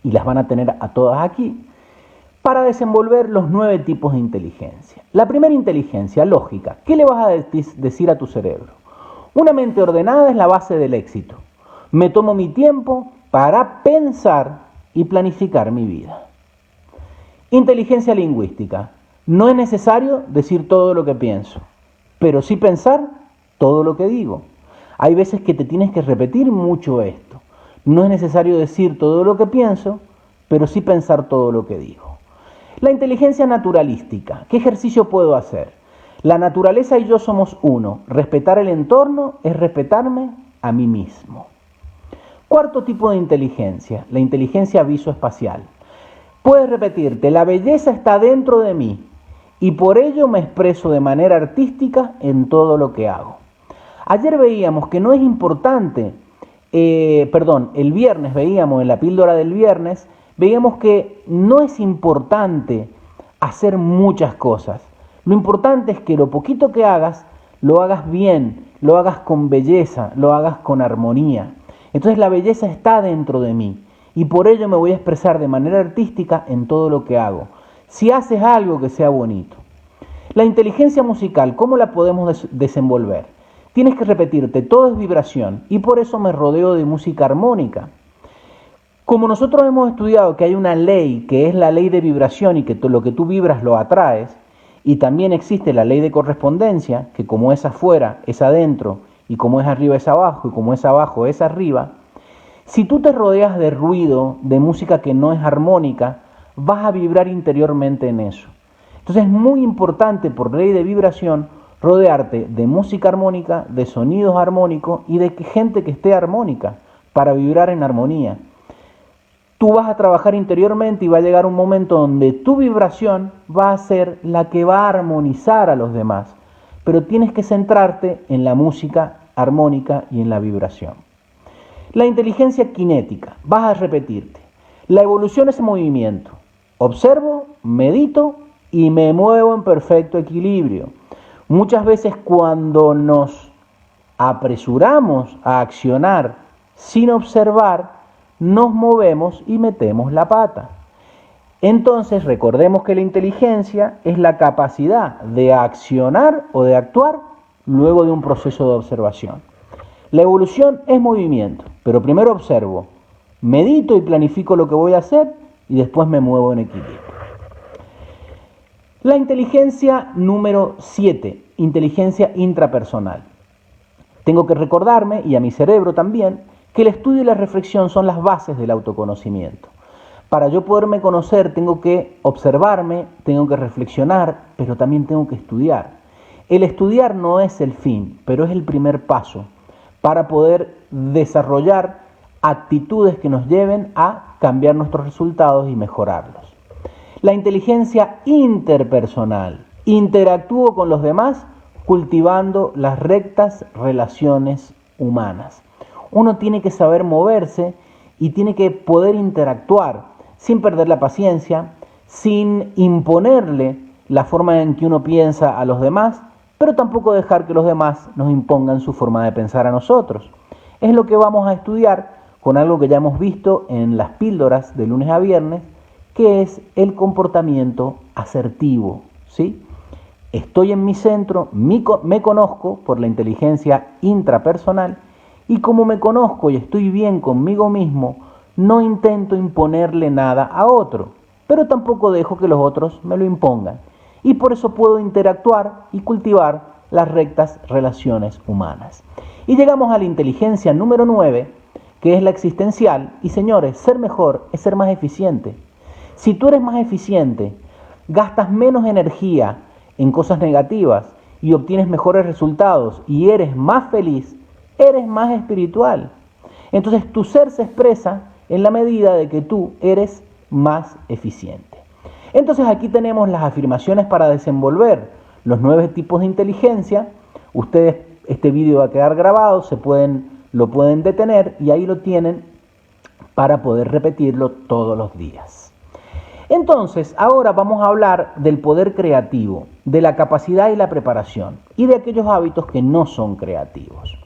y las van a tener a todas aquí para desenvolver los 9 tipos de inteligencia. La primera inteligencia, lógica. ¿Qué le vas a decir a tu cerebro? Una mente ordenada es la base del éxito. Me tomo mi tiempo para pensar y planificar mi vida. Inteligencia lingüística. No es necesario decir todo lo que pienso, pero sí pensar todo lo que digo. Hay veces que te tienes que repetir mucho esto. No es necesario decir todo lo que pienso, pero sí pensar todo lo que digo. La inteligencia naturalística. ¿Qué ejercicio puedo hacer? La naturaleza y yo somos uno. Respetar el entorno es respetarme a mí mismo. Cuarto tipo de inteligencia, la inteligencia visoespacial. Puedes repetirte, la belleza está dentro de mí y por ello me expreso de manera artística en todo lo que hago. Ayer veíamos que no es importante, el viernes veíamos en la píldora del viernes, veíamos que no es importante hacer muchas cosas. Lo importante es que lo poquito que hagas, lo hagas bien, lo hagas con belleza, lo hagas con armonía. Entonces la belleza está dentro de mí y por ello me voy a expresar de manera artística en todo lo que hago. Si haces algo que sea bonito. La inteligencia musical, ¿cómo la podemos desenvolver? Tienes que repetirte, todo es vibración y por eso me rodeo de música armónica. Como nosotros hemos estudiado que hay una ley que es la ley de vibración y que lo que tú vibras lo atraes, y también existe la ley de correspondencia, que como es afuera es adentro, y como es arriba es abajo, y como es abajo es arriba, si tú te rodeas de ruido, de música que no es armónica, vas a vibrar interiormente en eso. Entonces es muy importante por ley de vibración rodearte de música armónica, de sonidos armónicos y de gente que esté armónica para vibrar en armonía. Tú vas a trabajar interiormente y va a llegar un momento donde tu vibración va a ser la que va a armonizar a los demás. Pero tienes que centrarte en la música armónica y en la vibración. La inteligencia cinética, vas a repetirte. La evolución es movimiento. Observo, medito y me muevo en perfecto equilibrio. Muchas veces cuando nos apresuramos a accionar sin observar, nos movemos y metemos la pata. Entonces recordemos que la inteligencia es la capacidad de accionar o de actuar luego de un proceso de observación. La evolución es movimiento, pero primero observo, medito y planifico lo que voy a hacer y después me muevo en equilibrio. La inteligencia número 7, inteligencia intrapersonal. Tengo que recordarme, y a mi cerebro también, que el estudio y la reflexión son las bases del autoconocimiento. Para yo poderme conocer tengo que observarme, tengo que reflexionar, pero también tengo que estudiar. El estudiar no es el fin, pero es el primer paso para poder desarrollar actitudes que nos lleven a cambiar nuestros resultados y mejorarlos. La inteligencia interpersonal. Interactúo con los demás cultivando las rectas relaciones humanas. Uno tiene que saber moverse y tiene que poder interactuar sin perder la paciencia, sin imponerle la forma en que uno piensa a los demás, pero tampoco dejar que los demás nos impongan su forma de pensar a nosotros. Es lo que vamos a estudiar con algo que ya hemos visto en las píldoras de lunes a viernes, que es el comportamiento asertivo, ¿sí? Estoy en mi centro, me conozco por la inteligencia intrapersonal, y como me conozco y estoy bien conmigo mismo, no intento imponerle nada a otro, pero tampoco dejo que los otros me lo impongan. Y por eso puedo interactuar y cultivar las rectas relaciones humanas. Y llegamos a la inteligencia número 9, que es la existencial. Y señores, ser mejor es ser más eficiente. Si tú eres más eficiente, gastas menos energía en cosas negativas y obtienes mejores resultados y eres más feliz, eres más espiritual. Entonces tu ser se expresa en la medida de que tú eres más eficiente. Entonces aquí tenemos las afirmaciones para desenvolver los 9 tipos de inteligencia. Ustedes, este vídeo va a quedar grabado, lo pueden detener y ahí lo tienen para poder repetirlo todos los días. Entonces, ahora vamos a hablar del poder creativo, de la capacidad y la preparación y de aquellos hábitos que no son creativos.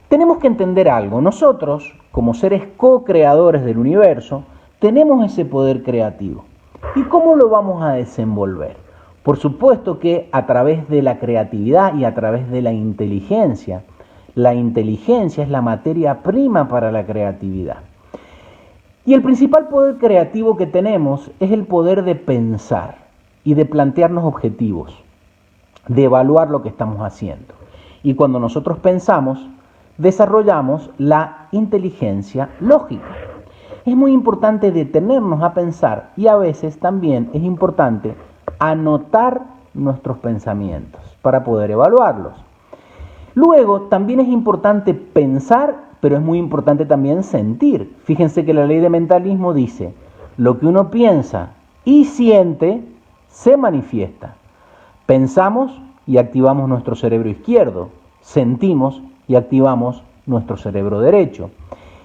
Tenemos que entender algo. Nosotros, como seres co-creadores del universo, tenemos ese poder creativo. ¿Y cómo lo vamos a desenvolver? Por supuesto que a través de la creatividad y a través de la inteligencia. La inteligencia es la materia prima para la creatividad. Y el principal poder creativo que tenemos es el poder de pensar y de plantearnos objetivos, de evaluar lo que estamos haciendo. Y cuando nosotros pensamos, desarrollamos la inteligencia lógica. Es muy importante detenernos a pensar y a veces también es importante anotar nuestros pensamientos para poder evaluarlos. Luego también es importante pensar, pero es muy importante también sentir. Fíjense que la ley de mentalismo dice, lo que uno piensa y siente se manifiesta. Pensamos y activamos nuestro cerebro izquierdo, sentimos y activamos nuestro cerebro derecho.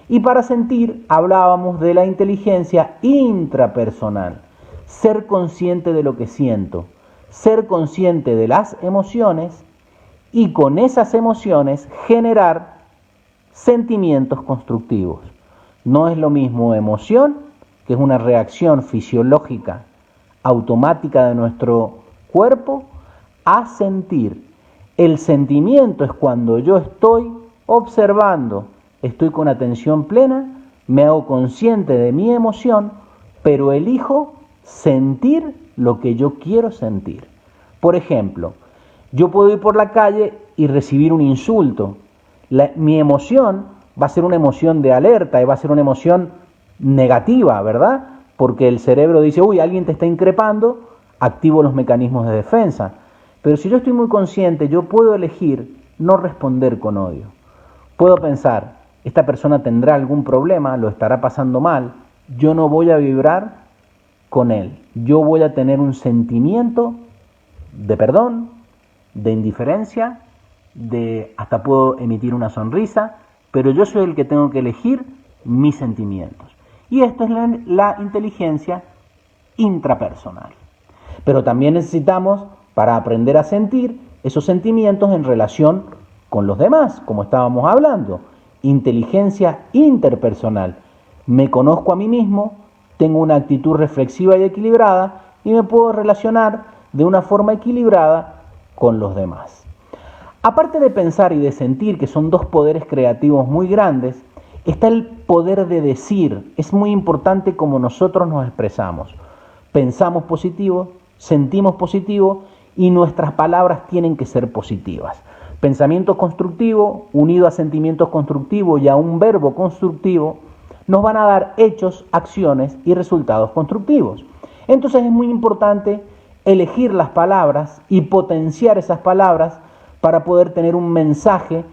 Y para sentir hablábamos de la inteligencia intrapersonal, ser consciente de lo que siento, ser consciente de las emociones y con esas emociones generar sentimientos constructivos. No es lo mismo emoción, que es una reacción fisiológica automática de nuestro cuerpo, a sentir. El sentimiento es cuando yo estoy observando, estoy con atención plena me hago consciente de mi emoción, pero elijo sentir lo que yo quiero sentir. Por ejemplo, yo puedo ir por la calle y recibir un insulto. Mi emoción va a ser una emoción de alerta y va a ser una emoción negativa, ¿verdad? Porque el cerebro dice, uy, alguien te está increpando, activo los mecanismos de defensa. Pero si yo estoy muy consciente, yo puedo elegir no responder con odio. Puedo pensar, esta persona tendrá algún problema, lo estará pasando mal, yo no voy a vibrar con él. Yo voy a tener un sentimiento de perdón, de indiferencia, hasta puedo emitir una sonrisa, pero yo soy el que tengo que elegir mis sentimientos. Y esto es la inteligencia intrapersonal. Pero también necesitamos, para aprender a sentir, esos sentimientos en relación con los demás, como estábamos hablando. Inteligencia interpersonal. Me conozco a mí mismo, tengo una actitud reflexiva y equilibrada y me puedo relacionar de una forma equilibrada con los demás. Aparte de pensar y de sentir, que son dos poderes creativos muy grandes, está el poder de decir. Es muy importante cómo nosotros nos expresamos. Pensamos positivo, sentimos positivo y nuestras palabras tienen que ser positivas. Pensamiento constructivo unido a sentimientos constructivos y a un verbo constructivo nos van a dar hechos, acciones y resultados constructivos. Entonces es muy importante elegir las palabras y potenciar esas palabras para poder tener un mensaje,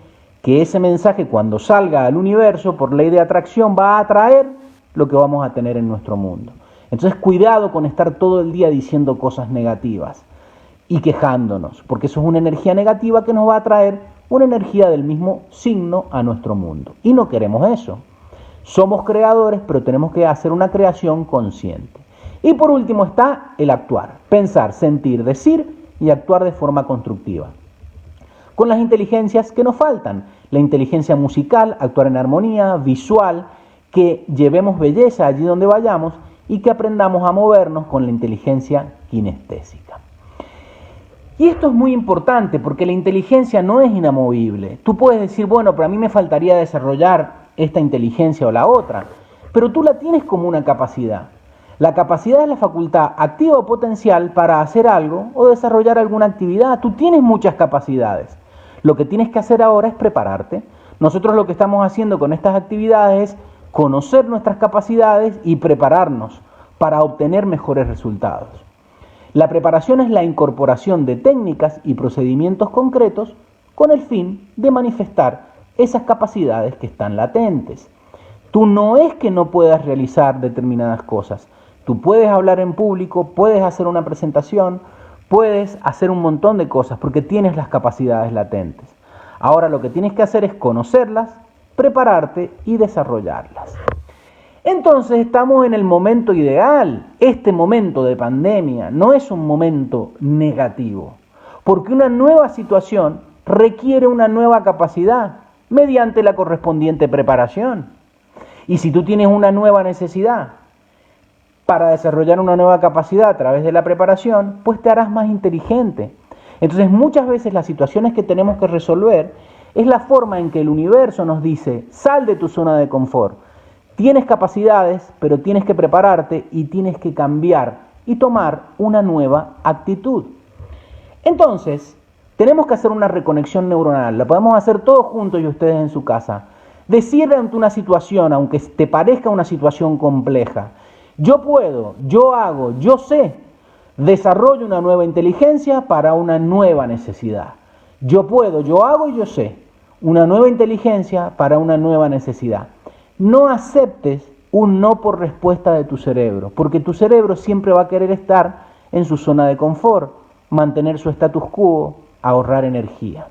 que ese mensaje cuando salga al universo por ley de atracción va a atraer lo que vamos a tener en nuestro mundo. Entonces cuidado con estar todo el día diciendo cosas negativas y quejándonos, porque eso es una energía negativa que nos va a traer una energía del mismo signo a nuestro mundo. Y no queremos eso. Somos creadores, pero tenemos que hacer una creación consciente. Y por último está el actuar, pensar, sentir, decir y actuar de forma constructiva. Con las inteligencias que nos faltan, la inteligencia musical, actuar en armonía, visual, que llevemos belleza allí donde vayamos y que aprendamos a movernos con la inteligencia kinestésica. Y esto es muy importante porque la inteligencia no es inamovible. Tú puedes decir, bueno, pero a mí me faltaría desarrollar esta inteligencia o la otra, pero tú la tienes como una capacidad. La capacidad es la facultad activa o potencial para hacer algo o desarrollar alguna actividad. Tú tienes muchas capacidades. Lo que tienes que hacer ahora es prepararte. Nosotros lo que estamos haciendo con estas actividades es conocer nuestras capacidades y prepararnos para obtener mejores resultados. La preparación es la incorporación de técnicas y procedimientos concretos con el fin de manifestar esas capacidades que están latentes. Tú no es que no puedas realizar determinadas cosas. Tú puedes hablar en público, puedes hacer una presentación, puedes hacer un montón de cosas porque tienes las capacidades latentes. Ahora lo que tienes que hacer es conocerlas, prepararte y desarrollarlas. Entonces estamos en el momento ideal. Este momento de pandemia no es un momento negativo, porque una nueva situación requiere una nueva capacidad mediante la correspondiente preparación. Y si tú tienes una nueva necesidad para desarrollar una nueva capacidad a través de la preparación, pues te harás más inteligente. Entonces muchas veces las situaciones que tenemos que resolver es la forma en que el universo nos dice, sal de tu zona de confort. Tienes capacidades, pero tienes que prepararte y tienes que cambiar y tomar una nueva actitud. Entonces, tenemos que hacer una reconexión neuronal. La podemos hacer todos juntos y ustedes en su casa. Decir ante una situación, aunque te parezca una situación compleja, yo puedo, yo hago, yo sé, desarrollo una nueva inteligencia para una nueva necesidad. Yo puedo, yo hago y yo sé, una nueva inteligencia para una nueva necesidad. No aceptes un no por respuesta de tu cerebro, porque tu cerebro siempre va a querer estar en su zona de confort, mantener su status quo, ahorrar energía.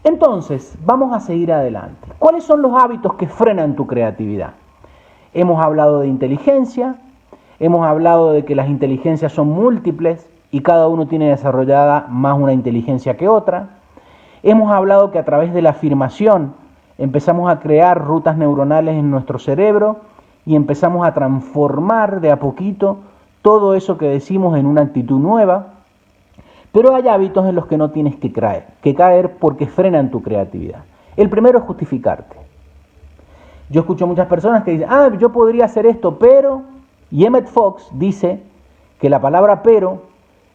Entonces, vamos a seguir adelante. ¿Cuáles son los hábitos que frenan tu creatividad? Hemos hablado de inteligencia, hemos hablado de que las inteligencias son múltiples y cada uno tiene desarrollada más una inteligencia que otra. Hemos hablado que a través de la afirmación empezamos a crear rutas neuronales en nuestro cerebro y empezamos a transformar de a poquito todo eso que decimos en una actitud nueva. Pero hay hábitos en los que no tienes que caer porque frenan tu creatividad. El primero es justificarte. Yo escucho muchas personas que dicen, yo podría hacer esto, pero... Y Emmett Fox dice que la palabra pero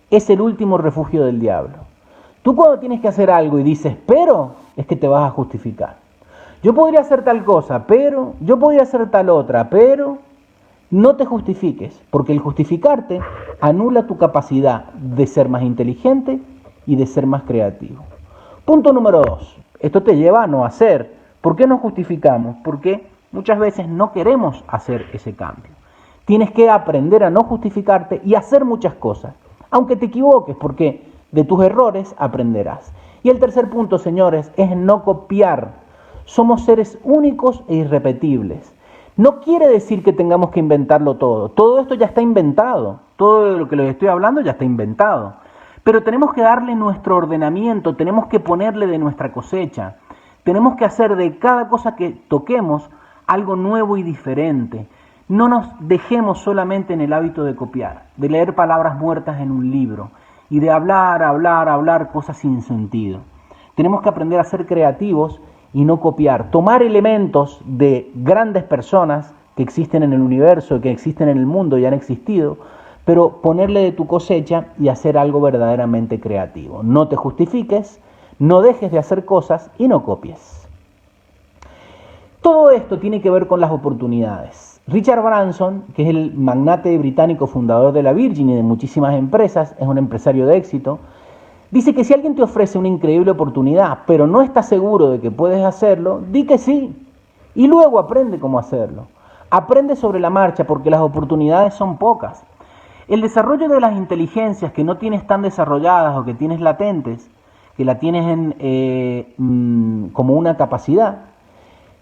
es el último refugio del diablo. Tú cuando tienes que hacer algo y dices pero, es que te vas a justificar. Yo podría hacer tal cosa, pero... Yo podría hacer tal otra, pero... No te justifiques, porque el justificarte anula tu capacidad de ser más inteligente y de ser más creativo. Punto número 2. Esto te lleva a no hacer. ¿Por qué nos justificamos? Porque muchas veces no queremos hacer ese cambio. Tienes que aprender a no justificarte y hacer muchas cosas, aunque te equivoques, porque de tus errores aprenderás. Y el tercer punto, señores, es no copiar. Somos seres únicos e irrepetibles. No quiere decir que tengamos que inventarlo todo. Todo esto ya está inventado. Todo lo que les estoy hablando ya está inventado. Pero tenemos que darle nuestro ordenamiento, tenemos que ponerle de nuestra cosecha. Tenemos que hacer de cada cosa que toquemos algo nuevo y diferente. No nos dejemos solamente en el hábito de copiar, de leer palabras muertas en un libro y de hablar cosas sin sentido. Tenemos que aprender a ser creativos y no copiar. Tomar elementos de grandes personas que existen en el universo, que existen en el mundo y han existido, pero ponerle de tu cosecha y hacer algo verdaderamente creativo. No te justifiques, no dejes de hacer cosas y no copies. Todo esto tiene que ver con las oportunidades. Richard Branson, que es el magnate británico fundador de la Virgin y de muchísimas empresas, es un empresario de éxito, dice que si alguien te ofrece una increíble oportunidad, pero no estás seguro de que puedes hacerlo, di que sí. Y luego aprende cómo hacerlo. Aprende sobre la marcha porque las oportunidades son pocas. El desarrollo de las inteligencias que no tienes tan desarrolladas o que tienes latentes, que la tienes como una capacidad,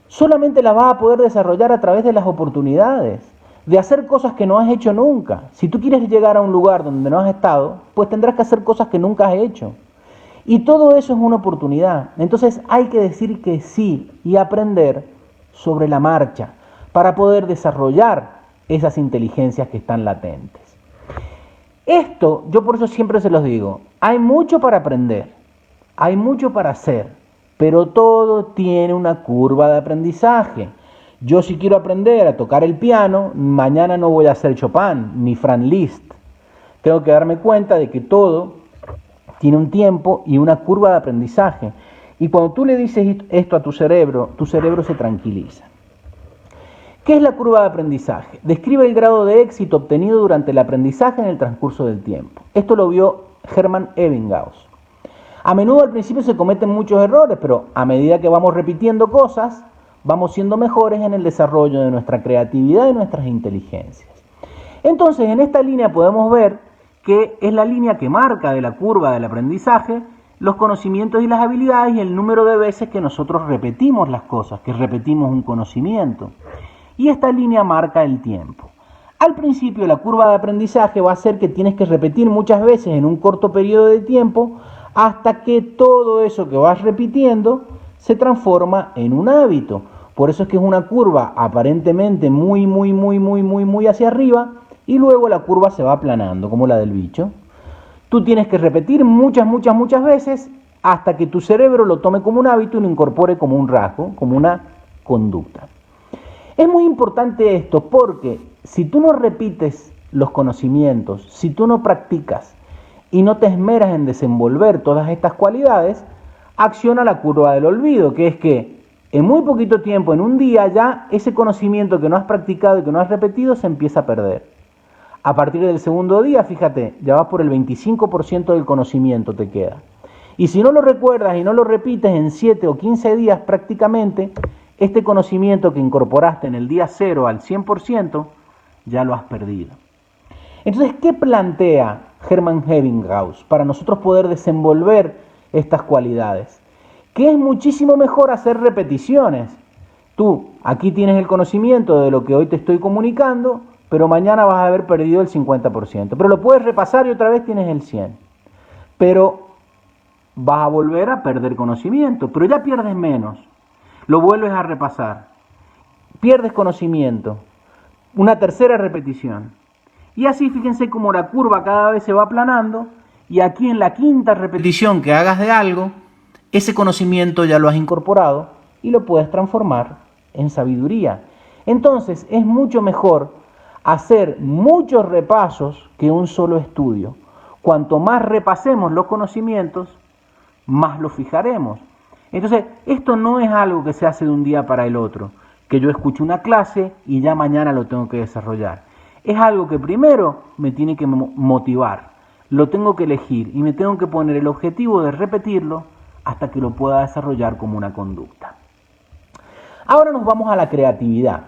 solamente la vas a poder desarrollar a través de las oportunidades, de hacer cosas que no has hecho nunca. Si tú quieres llegar a un lugar donde no has estado, pues tendrás que hacer cosas que nunca has hecho. Y todo eso es una oportunidad. Entonces hay que decir que sí y aprender sobre la marcha para poder desarrollar esas inteligencias que están latentes. Esto, yo por eso siempre se los digo, hay mucho para aprender, hay mucho para hacer, pero todo tiene una curva de aprendizaje. Yo si quiero aprender a tocar el piano, mañana no voy a ser Chopin ni Franz Liszt. Tengo que darme cuenta de que todo tiene un tiempo y una curva de aprendizaje. Y cuando tú le dices esto a tu cerebro se tranquiliza. ¿Qué es la curva de aprendizaje? Describe el grado de éxito obtenido durante el aprendizaje en el transcurso del tiempo. Esto lo vio Hermann Ebbinghaus. A menudo al principio se cometen muchos errores, pero a medida que vamos repitiendo cosas, vamos siendo mejores en el desarrollo de nuestra creatividad y nuestras inteligencias. Entonces, en esta línea podemos ver que es la línea que marca de la curva del aprendizaje los conocimientos y las habilidades y el número de veces que nosotros repetimos las cosas, que repetimos un conocimiento. Y esta línea marca el tiempo. Al principio, la curva de aprendizaje va a ser que tienes que repetir muchas veces en un corto periodo de tiempo hasta que todo eso que vas repitiendo se transforma en un hábito. Por eso es que es una curva aparentemente muy hacia arriba y luego la curva se va aplanando, como la del bicho. Tú tienes que repetir muchas veces hasta que tu cerebro lo tome como un hábito y lo incorpore como un rasgo, como una conducta. Es muy importante esto porque si tú no repites los conocimientos, si tú no practicas y no te esmeras en desenvolver todas estas cualidades, acciona la curva del olvido, que es que en muy poquito tiempo, en un día ya, ese conocimiento que no has practicado y que no has repetido se empieza a perder. A partir del segundo día, fíjate, ya vas por el 25% del conocimiento te queda. Y si no lo recuerdas y no lo repites en 7 o 15 días prácticamente, este conocimiento que incorporaste en el día 0 al 100%, ya lo has perdido. Entonces, ¿qué plantea Hermann Ebbinghaus para nosotros poder desenvolver estas cualidades? Que es muchísimo mejor hacer repeticiones. Tú aquí tienes el conocimiento de lo que hoy te estoy comunicando, pero mañana vas a haber perdido el 50%. Pero lo puedes repasar y otra vez tienes el 100%. Pero vas a volver a perder conocimiento, pero ya pierdes menos. Lo vuelves a repasar. Pierdes conocimiento. Una tercera repetición. Y así fíjense cómo la curva cada vez se va aplanando y aquí en la quinta repetición que hagas de algo, ese conocimiento ya lo has incorporado y lo puedes transformar en sabiduría. Entonces es mucho mejor hacer muchos repasos que un solo estudio. Cuanto más repasemos los conocimientos, más los fijaremos. Entonces, esto no es algo que se hace de un día para el otro, que yo escucho una clase y ya mañana lo tengo que desarrollar. Es algo que primero me tiene que motivar, lo tengo que elegir y me tengo que poner el objetivo de repetirlo hasta que lo pueda desarrollar como una conducta. Ahora nos vamos a la creatividad.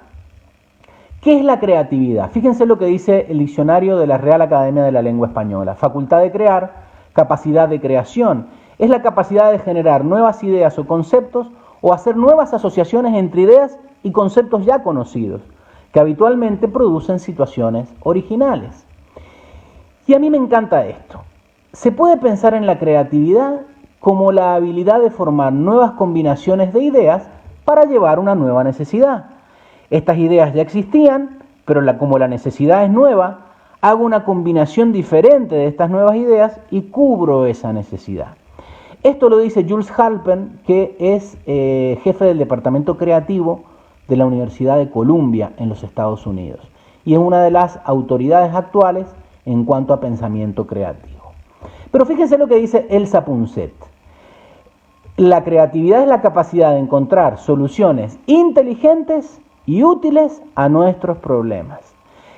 ¿Qué es la creatividad? Fíjense lo que dice el diccionario de la Real Academia de la Lengua Española. Facultad de crear, capacidad de creación. Es la capacidad de generar nuevas ideas o conceptos o hacer nuevas asociaciones entre ideas y conceptos ya conocidos, que habitualmente producen situaciones originales. Y a mí me encanta esto. Se puede pensar en la creatividad como la habilidad de formar nuevas combinaciones de ideas para llevar una nueva necesidad. Estas ideas ya existían, pero como la necesidad es nueva, hago una combinación diferente de estas nuevas ideas y cubro esa necesidad. Esto lo dice Jules Halpern, que es jefe del departamento creativo de la Universidad de Columbia en los Estados Unidos y es una de las autoridades actuales en cuanto a pensamiento creativo. Pero fíjense lo que dice Elsa Punset. La creatividad es la capacidad de encontrar soluciones inteligentes y útiles a nuestros problemas.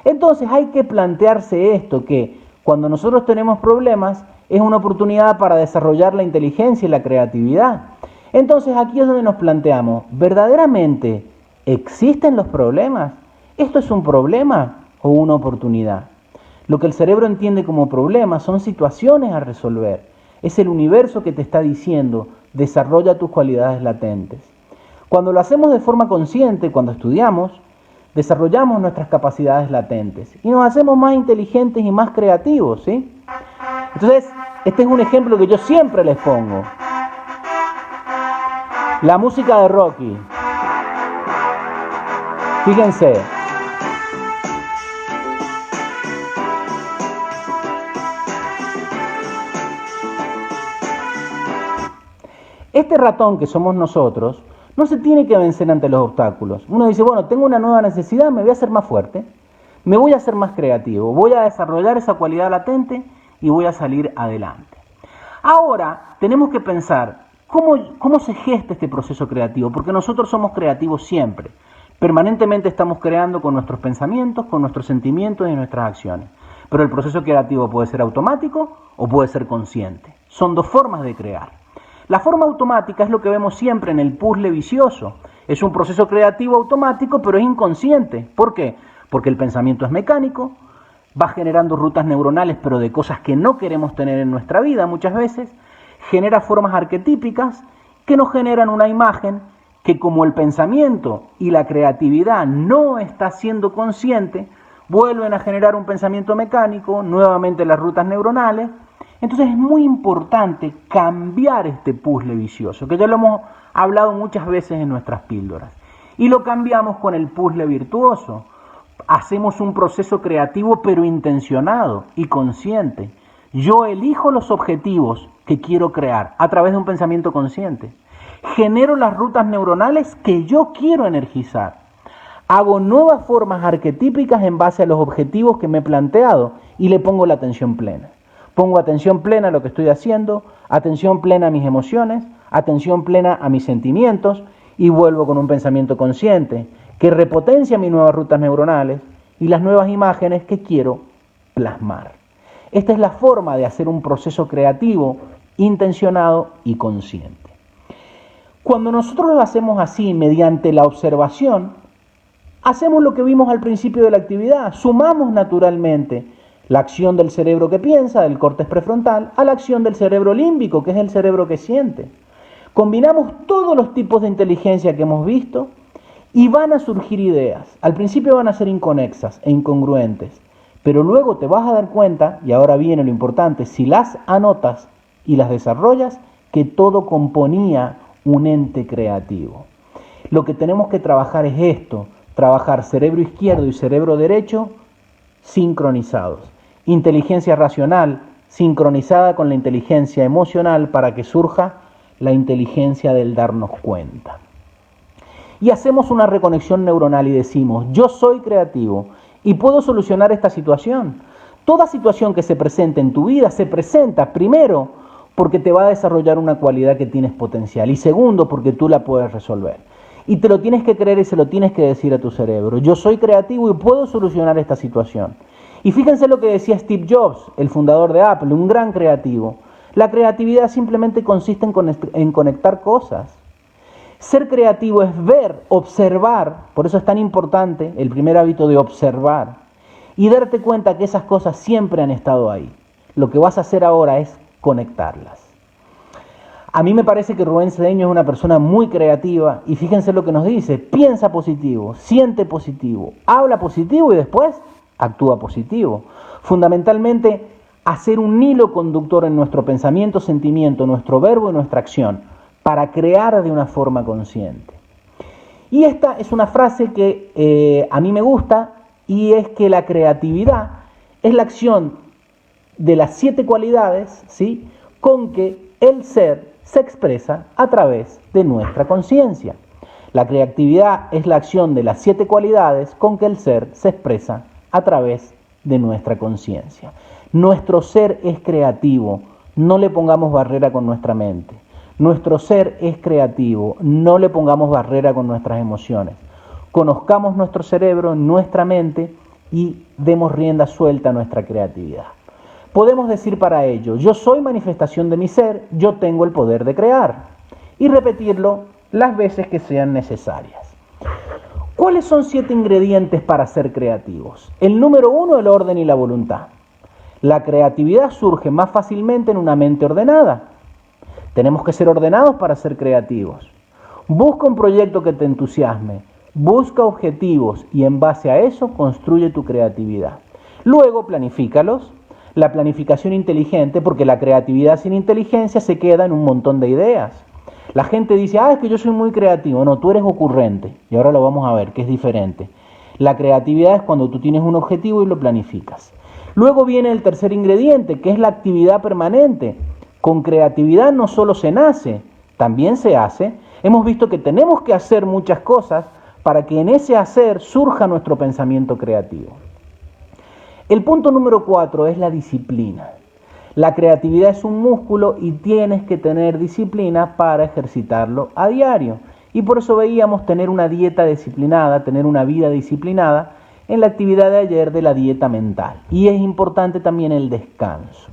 Entonces hay que plantearse esto, que cuando nosotros tenemos problemas es una oportunidad para desarrollar la inteligencia y la creatividad. Entonces aquí es donde nos planteamos, ¿verdaderamente existen los problemas? ¿Esto es un problema o una oportunidad? Lo que el cerebro entiende como problemas son situaciones a resolver. Es el universo que te está diciendo, desarrolla tus cualidades latentes. Cuando lo hacemos de forma consciente, cuando estudiamos, desarrollamos nuestras capacidades latentes y nos hacemos más inteligentes y más creativos, ¿sí? Entonces, este es un ejemplo que yo siempre les pongo. La música de Rocky. Fíjense. Este ratón que somos nosotros no se tiene que vencer ante los obstáculos. Uno dice, bueno, tengo una nueva necesidad, me voy a hacer más fuerte, me voy a hacer más creativo, voy a desarrollar esa cualidad latente y voy a salir adelante. Ahora tenemos que pensar cómo se gesta este proceso creativo, porque nosotros somos creativos siempre. Permanentemente estamos creando con nuestros pensamientos, con nuestros sentimientos y nuestras acciones. Pero el proceso creativo puede ser automático o puede ser consciente. Son dos formas de crear. La forma automática es lo que vemos siempre en el puzzle vicioso. Es un proceso creativo automático, pero es inconsciente. ¿Por qué? Porque el pensamiento es mecánico, va generando rutas neuronales, pero de cosas que no queremos tener en nuestra vida muchas veces, genera formas arquetípicas que nos generan una imagen que, como el pensamiento y la creatividad no está siendo consciente, vuelven a generar un pensamiento mecánico, nuevamente las rutas neuronales. Entonces es muy importante cambiar este puzzle vicioso, que ya lo hemos hablado muchas veces en nuestras píldoras. Y lo cambiamos con el puzzle virtuoso. Hacemos un proceso creativo pero intencionado y consciente. Yo elijo los objetivos que quiero crear a través de un pensamiento consciente. Genero las rutas neuronales que yo quiero energizar. Hago nuevas formas arquetípicas en base a los objetivos que me he planteado y le pongo la atención plena. Pongo atención plena a lo que estoy haciendo, atención plena a mis emociones, atención plena a mis sentimientos y vuelvo con un pensamiento consciente que repotencia mis nuevas rutas neuronales y las nuevas imágenes que quiero plasmar. Esta es la forma de hacer un proceso creativo, intencionado y consciente. Cuando nosotros lo hacemos así, mediante la observación, hacemos lo que vimos al principio de la actividad, sumamos naturalmente la acción del cerebro que piensa, del córtex prefrontal, a la acción del cerebro límbico, que es el cerebro que siente. Combinamos todos los tipos de inteligencia que hemos visto y van a surgir ideas. Al principio van a ser inconexas e incongruentes, pero luego te vas a dar cuenta, y ahora viene lo importante, si las anotas y las desarrollas, que todo componía un ente creativo. Lo que tenemos que trabajar es esto, trabajar cerebro izquierdo y cerebro derecho sincronizados. Inteligencia racional sincronizada con la inteligencia emocional para que surja la inteligencia del darnos cuenta. y hacemos una reconexión neuronal y decimos, yo soy creativo y puedo solucionar esta situación. Toda situación que se presente en tu vida se presenta primero porque te va a desarrollar una cualidad que tienes potencial y segundo porque tú la puedes resolver. Y te lo tienes que creer y se lo tienes que decir a tu cerebro. Yo soy creativo y puedo solucionar esta situación. Y fíjense lo que decía Steve Jobs, el fundador de Apple, un gran creativo. La creatividad simplemente consiste en conectar cosas. Ser creativo es ver, observar, por eso es tan importante el primer hábito de observar y darte cuenta que esas cosas siempre han estado ahí. Lo que vas a hacer ahora es conectarlas. A mí me parece que Rubén Cedeño es una persona muy creativa y fíjense lo que nos dice, piensa positivo, siente positivo, habla positivo y después actúa positivo. Fundamentalmente, hacer un hilo conductor en nuestro pensamiento, sentimiento, nuestro verbo y nuestra acción para crear de una forma consciente. Y esta es una frase que a mí me gusta y es que la creatividad es la acción de las 7 cualidades, ¿sí?, con que el ser se expresa a través de nuestra conciencia. La creatividad es la acción de las 7 cualidades con que el ser se expresa a través de nuestra conciencia. Nuestro ser es creativo, no le pongamos barrera con nuestra mente. Nuestro ser es creativo, no le pongamos barrera con nuestras emociones. Conozcamos nuestro cerebro, nuestra mente y demos rienda suelta a nuestra creatividad. Podemos decir para ello, yo soy manifestación de mi ser, yo tengo el poder de crear. Y repetirlo las veces que sean necesarias. ¿Cuáles son 7 ingredientes para ser creativos? El número 1, el orden y la voluntad. La creatividad surge más fácilmente en una mente ordenada. Tenemos que ser ordenados para ser creativos. Busca un proyecto que te entusiasme, busca objetivos y en base a eso construye tu creatividad. Luego planifícalos. La planificación inteligente, porque la creatividad sin inteligencia se queda en un montón de ideas. La gente dice, es que yo soy muy creativo. No, tú eres ocurrente. Y ahora lo vamos a ver, que es diferente. La creatividad es cuando tú tienes un objetivo y lo planificas. Luego viene el tercer ingrediente, que es la actividad permanente. Con creatividad no solo se nace, también se hace. Hemos visto que tenemos que hacer muchas cosas para que en ese hacer surja nuestro pensamiento creativo. El punto número 4 es la disciplina. La creatividad es un músculo y tienes que tener disciplina para ejercitarlo a diario. Y por eso veíamos tener una dieta disciplinada, tener una vida disciplinada en la actividad de ayer de la dieta mental. Y es importante también el descanso.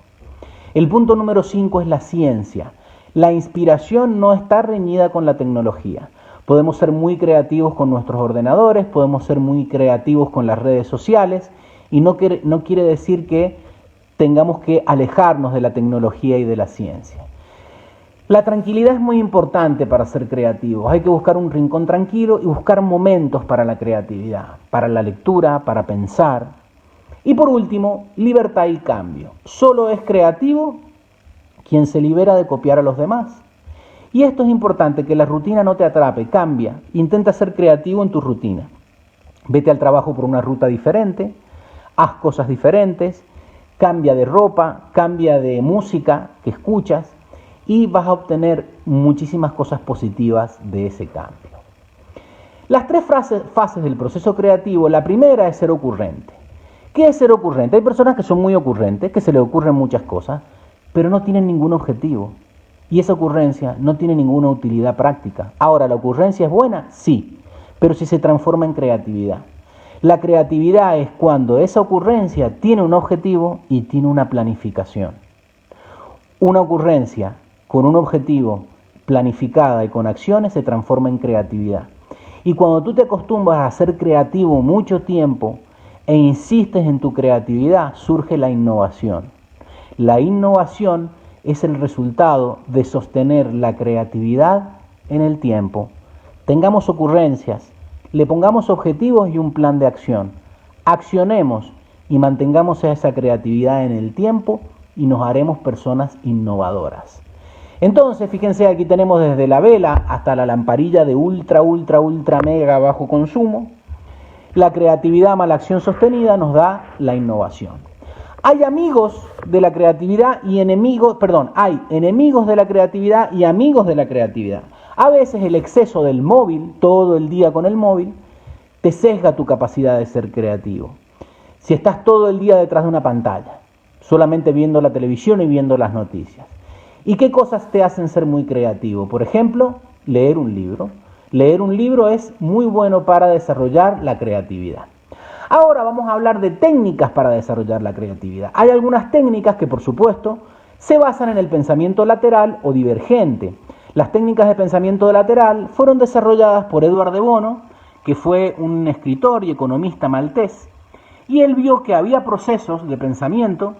El punto número 5 es la ciencia. La inspiración no está reñida con la tecnología. Podemos ser muy creativos con nuestros ordenadores, podemos ser muy creativos con las redes sociales, y no quiere decir que tengamos que alejarnos de la tecnología y de la ciencia. La tranquilidad es muy importante para ser creativos. Hay que buscar un rincón tranquilo y buscar momentos para la creatividad, para la lectura, para pensar. Y por último, libertad y cambio. Solo es creativo quien se libera de copiar a los demás. Y esto es importante, que la rutina no te atrape, cambia. Intenta ser creativo en tu rutina. Vete al trabajo por una ruta diferente. Haz cosas diferentes, cambia de ropa, cambia de música que escuchas y vas a obtener muchísimas cosas positivas de ese cambio. Las 3 fases del proceso creativo, la primera es ser ocurrente. ¿Qué es ser ocurrente? Hay personas que son muy ocurrentes, que se les ocurren muchas cosas, pero no tienen ningún objetivo. Y esa ocurrencia no tiene ninguna utilidad práctica. Ahora, ¿la ocurrencia es buena? Sí, pero si se transforma en creatividad. La creatividad es cuando esa ocurrencia tiene un objetivo y tiene una planificación. Una ocurrencia con un objetivo planificada y con acciones se transforma en creatividad. Y cuando tú te acostumbras a ser creativo mucho tiempo e insistes en tu creatividad, surge la innovación. La innovación es el resultado de sostener la creatividad en el tiempo. Tengamos ocurrencias, le pongamos objetivos y un plan de acción. Accionemos y mantengamos esa creatividad en el tiempo y nos haremos personas innovadoras. Entonces, fíjense, aquí tenemos desde la vela hasta la lamparilla de ultra mega bajo consumo. La creatividad más la acción sostenida nos da la innovación. Hay amigos de la creatividad y enemigos, hay enemigos de la creatividad y amigos de la creatividad. A veces el exceso del móvil, todo el día con el móvil, te sesga tu capacidad de ser creativo. Si estás todo el día detrás de una pantalla, solamente viendo la televisión y viendo las noticias. ¿Y qué cosas te hacen ser muy creativo? Por ejemplo, leer un libro. Leer un libro es muy bueno para desarrollar la creatividad. Ahora vamos a hablar de técnicas para desarrollar la creatividad. Hay algunas técnicas que, por supuesto, se basan en el pensamiento lateral o divergente. Las técnicas de pensamiento lateral fueron desarrolladas por Edward de Bono, que fue un escritor y economista maltés, y él vio que había procesos de pensamiento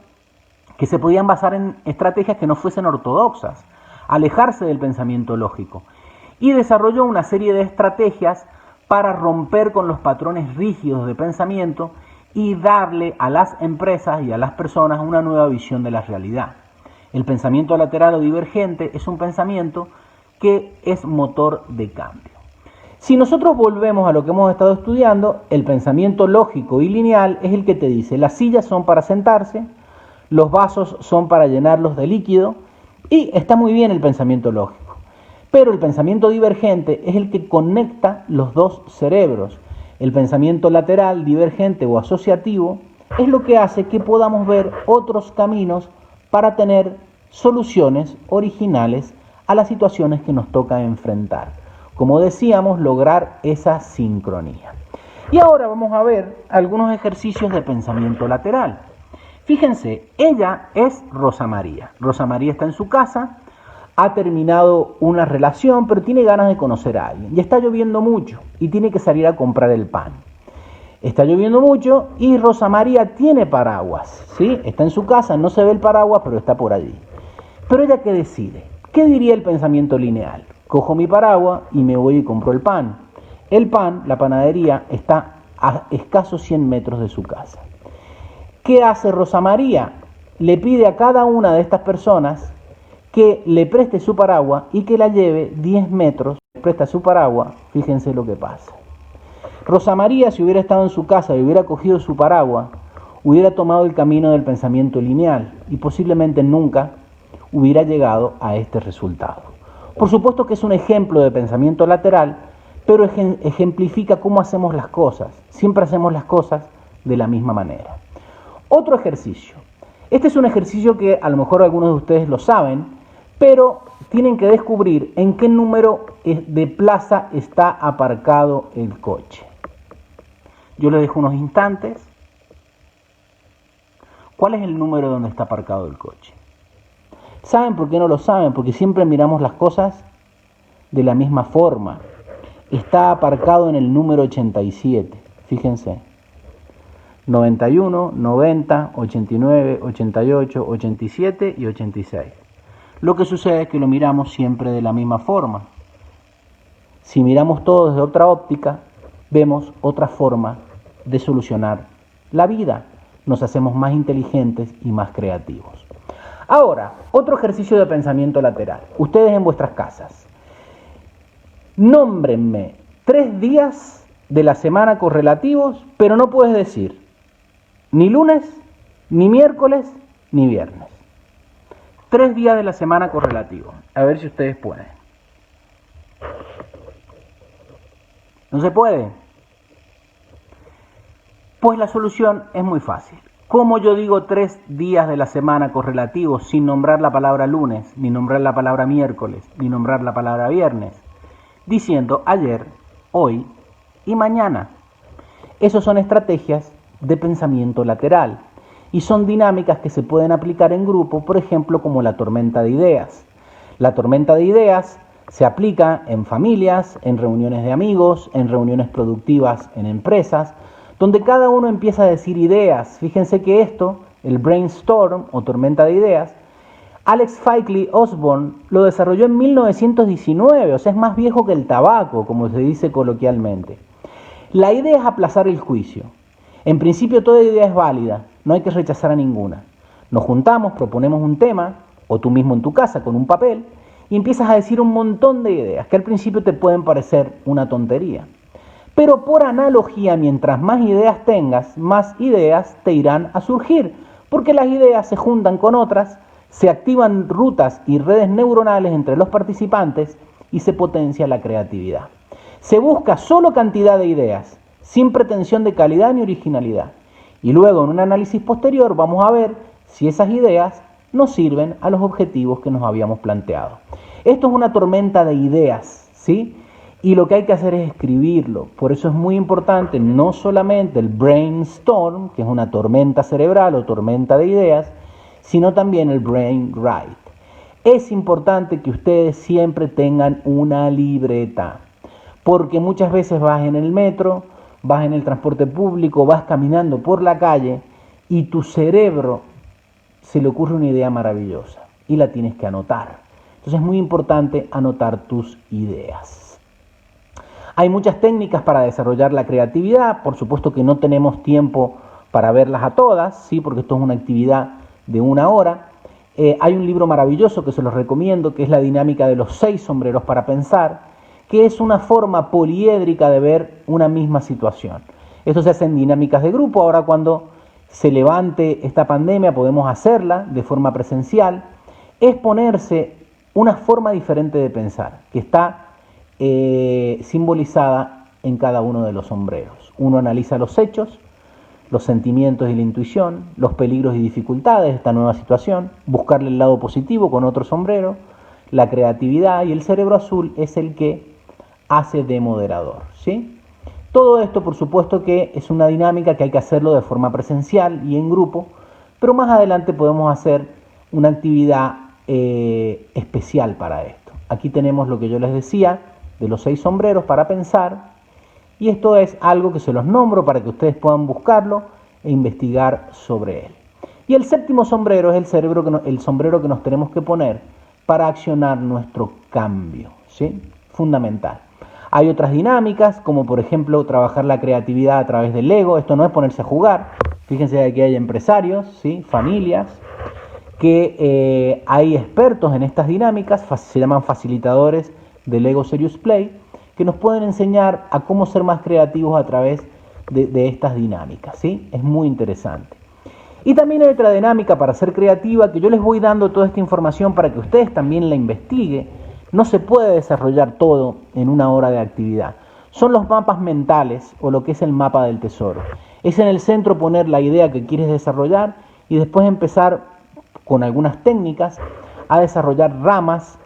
que se podían basar en estrategias que no fuesen ortodoxas, alejarse del pensamiento lógico, y desarrolló una serie de estrategias para romper con los patrones rígidos de pensamiento y darle a las empresas y a las personas una nueva visión de la realidad. El pensamiento lateral o divergente es un pensamiento que es motor de cambio. Si nosotros volvemos a lo que hemos estado estudiando, el pensamiento lógico y lineal es el que te dice: las sillas son para sentarse, los vasos son para llenarlos de líquido, y está muy bien el pensamiento lógico. Pero el pensamiento divergente es el que conecta los dos cerebros. El pensamiento lateral, divergente o asociativo es lo que hace que podamos ver otros caminos para tener soluciones originales a las situaciones que nos toca enfrentar. Como decíamos, lograr esa sincronía. Y ahora vamos a ver algunos ejercicios de pensamiento lateral. Fíjense, ella es Rosa María. Rosa María está en su casa, ha terminado una relación, pero tiene ganas de conocer a alguien. Y está lloviendo mucho y tiene que salir a comprar el pan. Está lloviendo mucho y Rosa María tiene paraguas, ¿sí? Está en su casa, no se ve el paraguas, pero está por allí. Pero ella, ¿qué decide? ¿Qué diría el pensamiento lineal? Cojo mi paraguas y me voy y compro el pan. El pan, la panadería, está a escasos 100 metros de su casa. ¿Qué hace Rosa María? Le pide a cada una de estas personas que le preste su paraguas y que la lleve 10 metros, presta su paraguas. Fíjense lo que pasa. Rosa María, si hubiera estado en su casa y hubiera cogido su paraguas, hubiera tomado el camino del pensamiento lineal y posiblemente nunca hubiera llegado a este resultado. Por supuesto que es un ejemplo de pensamiento lateral, pero ejemplifica cómo hacemos las cosas. Siempre hacemos las cosas de la misma manera. Otro ejercicio. Este es un ejercicio que a lo mejor algunos de ustedes lo saben, pero tienen que descubrir en qué número de plaza está aparcado el coche. Yo les dejo unos instantes. ¿Cuál es el número donde está aparcado el coche? ¿Saben por qué no lo saben? Porque siempre miramos las cosas de la misma forma. Está aparcado en el número 87. Fíjense. 91, 90, 89, 88, 87 y 86. Lo que sucede es que lo miramos siempre de la misma forma. Si miramos todo desde otra óptica, vemos otra forma de solucionar la vida. Nos hacemos más inteligentes y más creativos. Ahora, otro ejercicio de pensamiento lateral. Ustedes en vuestras casas. Nómbrenme 3 días de la semana correlativos, pero no puedes decir ni lunes, ni miércoles, ni viernes. 3 días de la semana correlativos. A ver si ustedes pueden. ¿No se puede? Pues la solución es muy fácil. ¿Cómo yo digo 3 días de la semana correlativos sin nombrar la palabra lunes, ni nombrar la palabra miércoles, ni nombrar la palabra viernes? Diciendo ayer, hoy y mañana. Esas son estrategias de pensamiento lateral y son dinámicas que se pueden aplicar en grupo, por ejemplo, como la tormenta de ideas. La tormenta de ideas se aplica en familias, en reuniones de amigos, en reuniones productivas en empresas, donde cada uno empieza a decir ideas. Fíjense que esto, el brainstorm o tormenta de ideas, Alex Fikely Osborne lo desarrolló en 1919, o sea, es más viejo que el tabaco, como se dice coloquialmente. La idea es aplazar el juicio. En principio toda idea es válida, no hay que rechazar a ninguna. Nos juntamos, proponemos un tema, o tú mismo en tu casa con un papel, y empiezas a decir un montón de ideas que al principio te pueden parecer una tontería. Pero por analogía, mientras más ideas tengas, más ideas te irán a surgir, porque las ideas se juntan con otras, se activan rutas y redes neuronales entre los participantes y se potencia la creatividad. Se busca solo cantidad de ideas, sin pretensión de calidad ni originalidad. Y luego en un análisis posterior vamos a ver si esas ideas nos sirven a los objetivos que nos habíamos planteado. Esto es una tormenta de ideas, ¿sí? Y lo que hay que hacer es escribirlo. Por eso es muy importante no solamente el brainstorm, que es una tormenta cerebral o tormenta de ideas, sino también el brainwrite. Es importante que ustedes siempre tengan una libreta, porque muchas veces vas en el metro, vas en el transporte público, vas caminando por la calle y tu cerebro se le ocurre una idea maravillosa y la tienes que anotar. Entonces es muy importante anotar tus ideas. Hay muchas técnicas para desarrollar la creatividad, por supuesto que no tenemos tiempo para verlas a todas, ¿sí? Porque esto es una actividad de 1 hora. Hay un libro maravilloso que se los recomiendo, que es La dinámica de los 6 sombreros para pensar, que es una forma poliédrica de ver una misma situación. Esto se hace en dinámicas de grupo. Ahora cuando se levante esta pandemia podemos hacerla de forma presencial. Es ponerse una forma diferente de pensar, que está simbolizada en cada uno de los sombreros. Uno analiza los hechos, los sentimientos y la intuición, los peligros y dificultades de esta nueva situación, buscarle el lado positivo con otro sombrero, la creatividad, y el cerebro azul es el que hace de moderador, ¿sí? Todo esto, por supuesto, que es una dinámica que hay que hacerlo de forma presencial y en grupo, pero más adelante podemos hacer una actividad especial para esto. Aquí tenemos lo que yo les decía de los 6 sombreros para pensar, y esto es algo que se los nombro para que ustedes puedan buscarlo e investigar sobre él. Y el 7º sombrero es el sombrero que nos tenemos que poner para accionar nuestro cambio, ¿sí? Fundamental. Hay otras dinámicas, como por ejemplo trabajar la creatividad a través del Lego. Esto no es ponerse a jugar. Fíjense que aquí hay empresarios, ¿sí? Familias, que hay expertos en estas dinámicas, se llaman facilitadores de Lego Serious Play, que nos pueden enseñar a cómo ser más creativos a través de estas dinámicas, ¿sí? Es muy interesante. Y también hay otra dinámica para ser creativa, que yo les voy dando toda esta información para que ustedes también la investiguen. No se puede desarrollar todo en 1 hora de actividad. Son los mapas mentales, o lo que es el mapa del tesoro. Es en el centro poner la idea que quieres desarrollar y después empezar con algunas técnicas a desarrollar ramas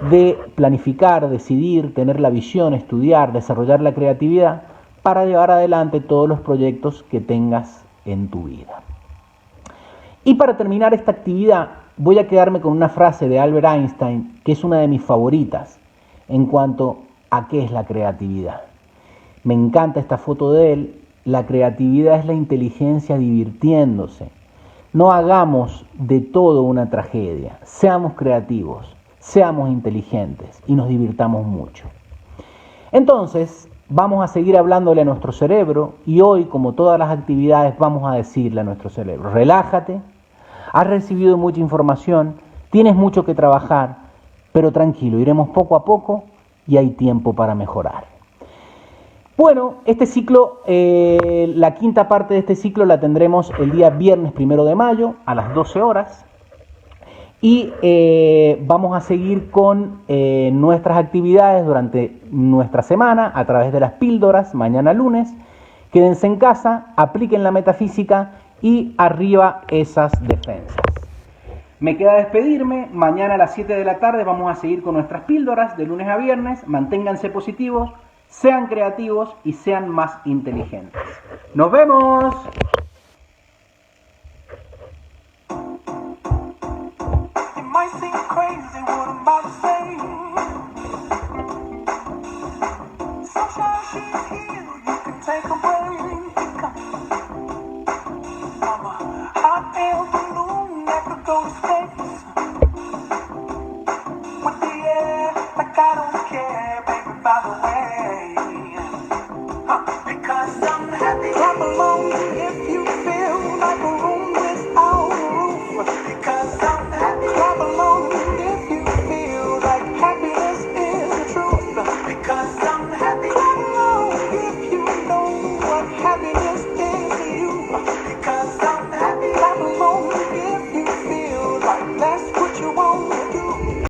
de planificar, decidir, tener la visión, estudiar, desarrollar la creatividad para llevar adelante todos los proyectos que tengas en tu vida. Y para terminar esta actividad voy a quedarme con una frase de Albert Einstein, que es una de mis favoritas en cuanto a qué es la creatividad. Me encanta esta foto de él. La creatividad es la inteligencia divirtiéndose. No hagamos de todo una tragedia. Seamos creativos, seamos inteligentes y nos divirtamos mucho. Entonces, vamos a seguir hablándole a nuestro cerebro y hoy, como todas las actividades, vamos a decirle a nuestro cerebro: relájate, has recibido mucha información, tienes mucho que trabajar, pero tranquilo, iremos poco a poco y hay tiempo para mejorar. Bueno, este ciclo, la 5ª parte de este ciclo la tendremos el día viernes 1 de mayo a las 12 horas. Y vamos a seguir con nuestras actividades durante nuestra semana a través de las píldoras, mañana lunes. Quédense en casa, apliquen la metafísica y arriba esas defensas. Me queda despedirme. Mañana a las 7 de la tarde vamos a seguir con nuestras píldoras de lunes a viernes. Manténganse positivos, sean creativos y sean más inteligentes. ¡Nos vemos!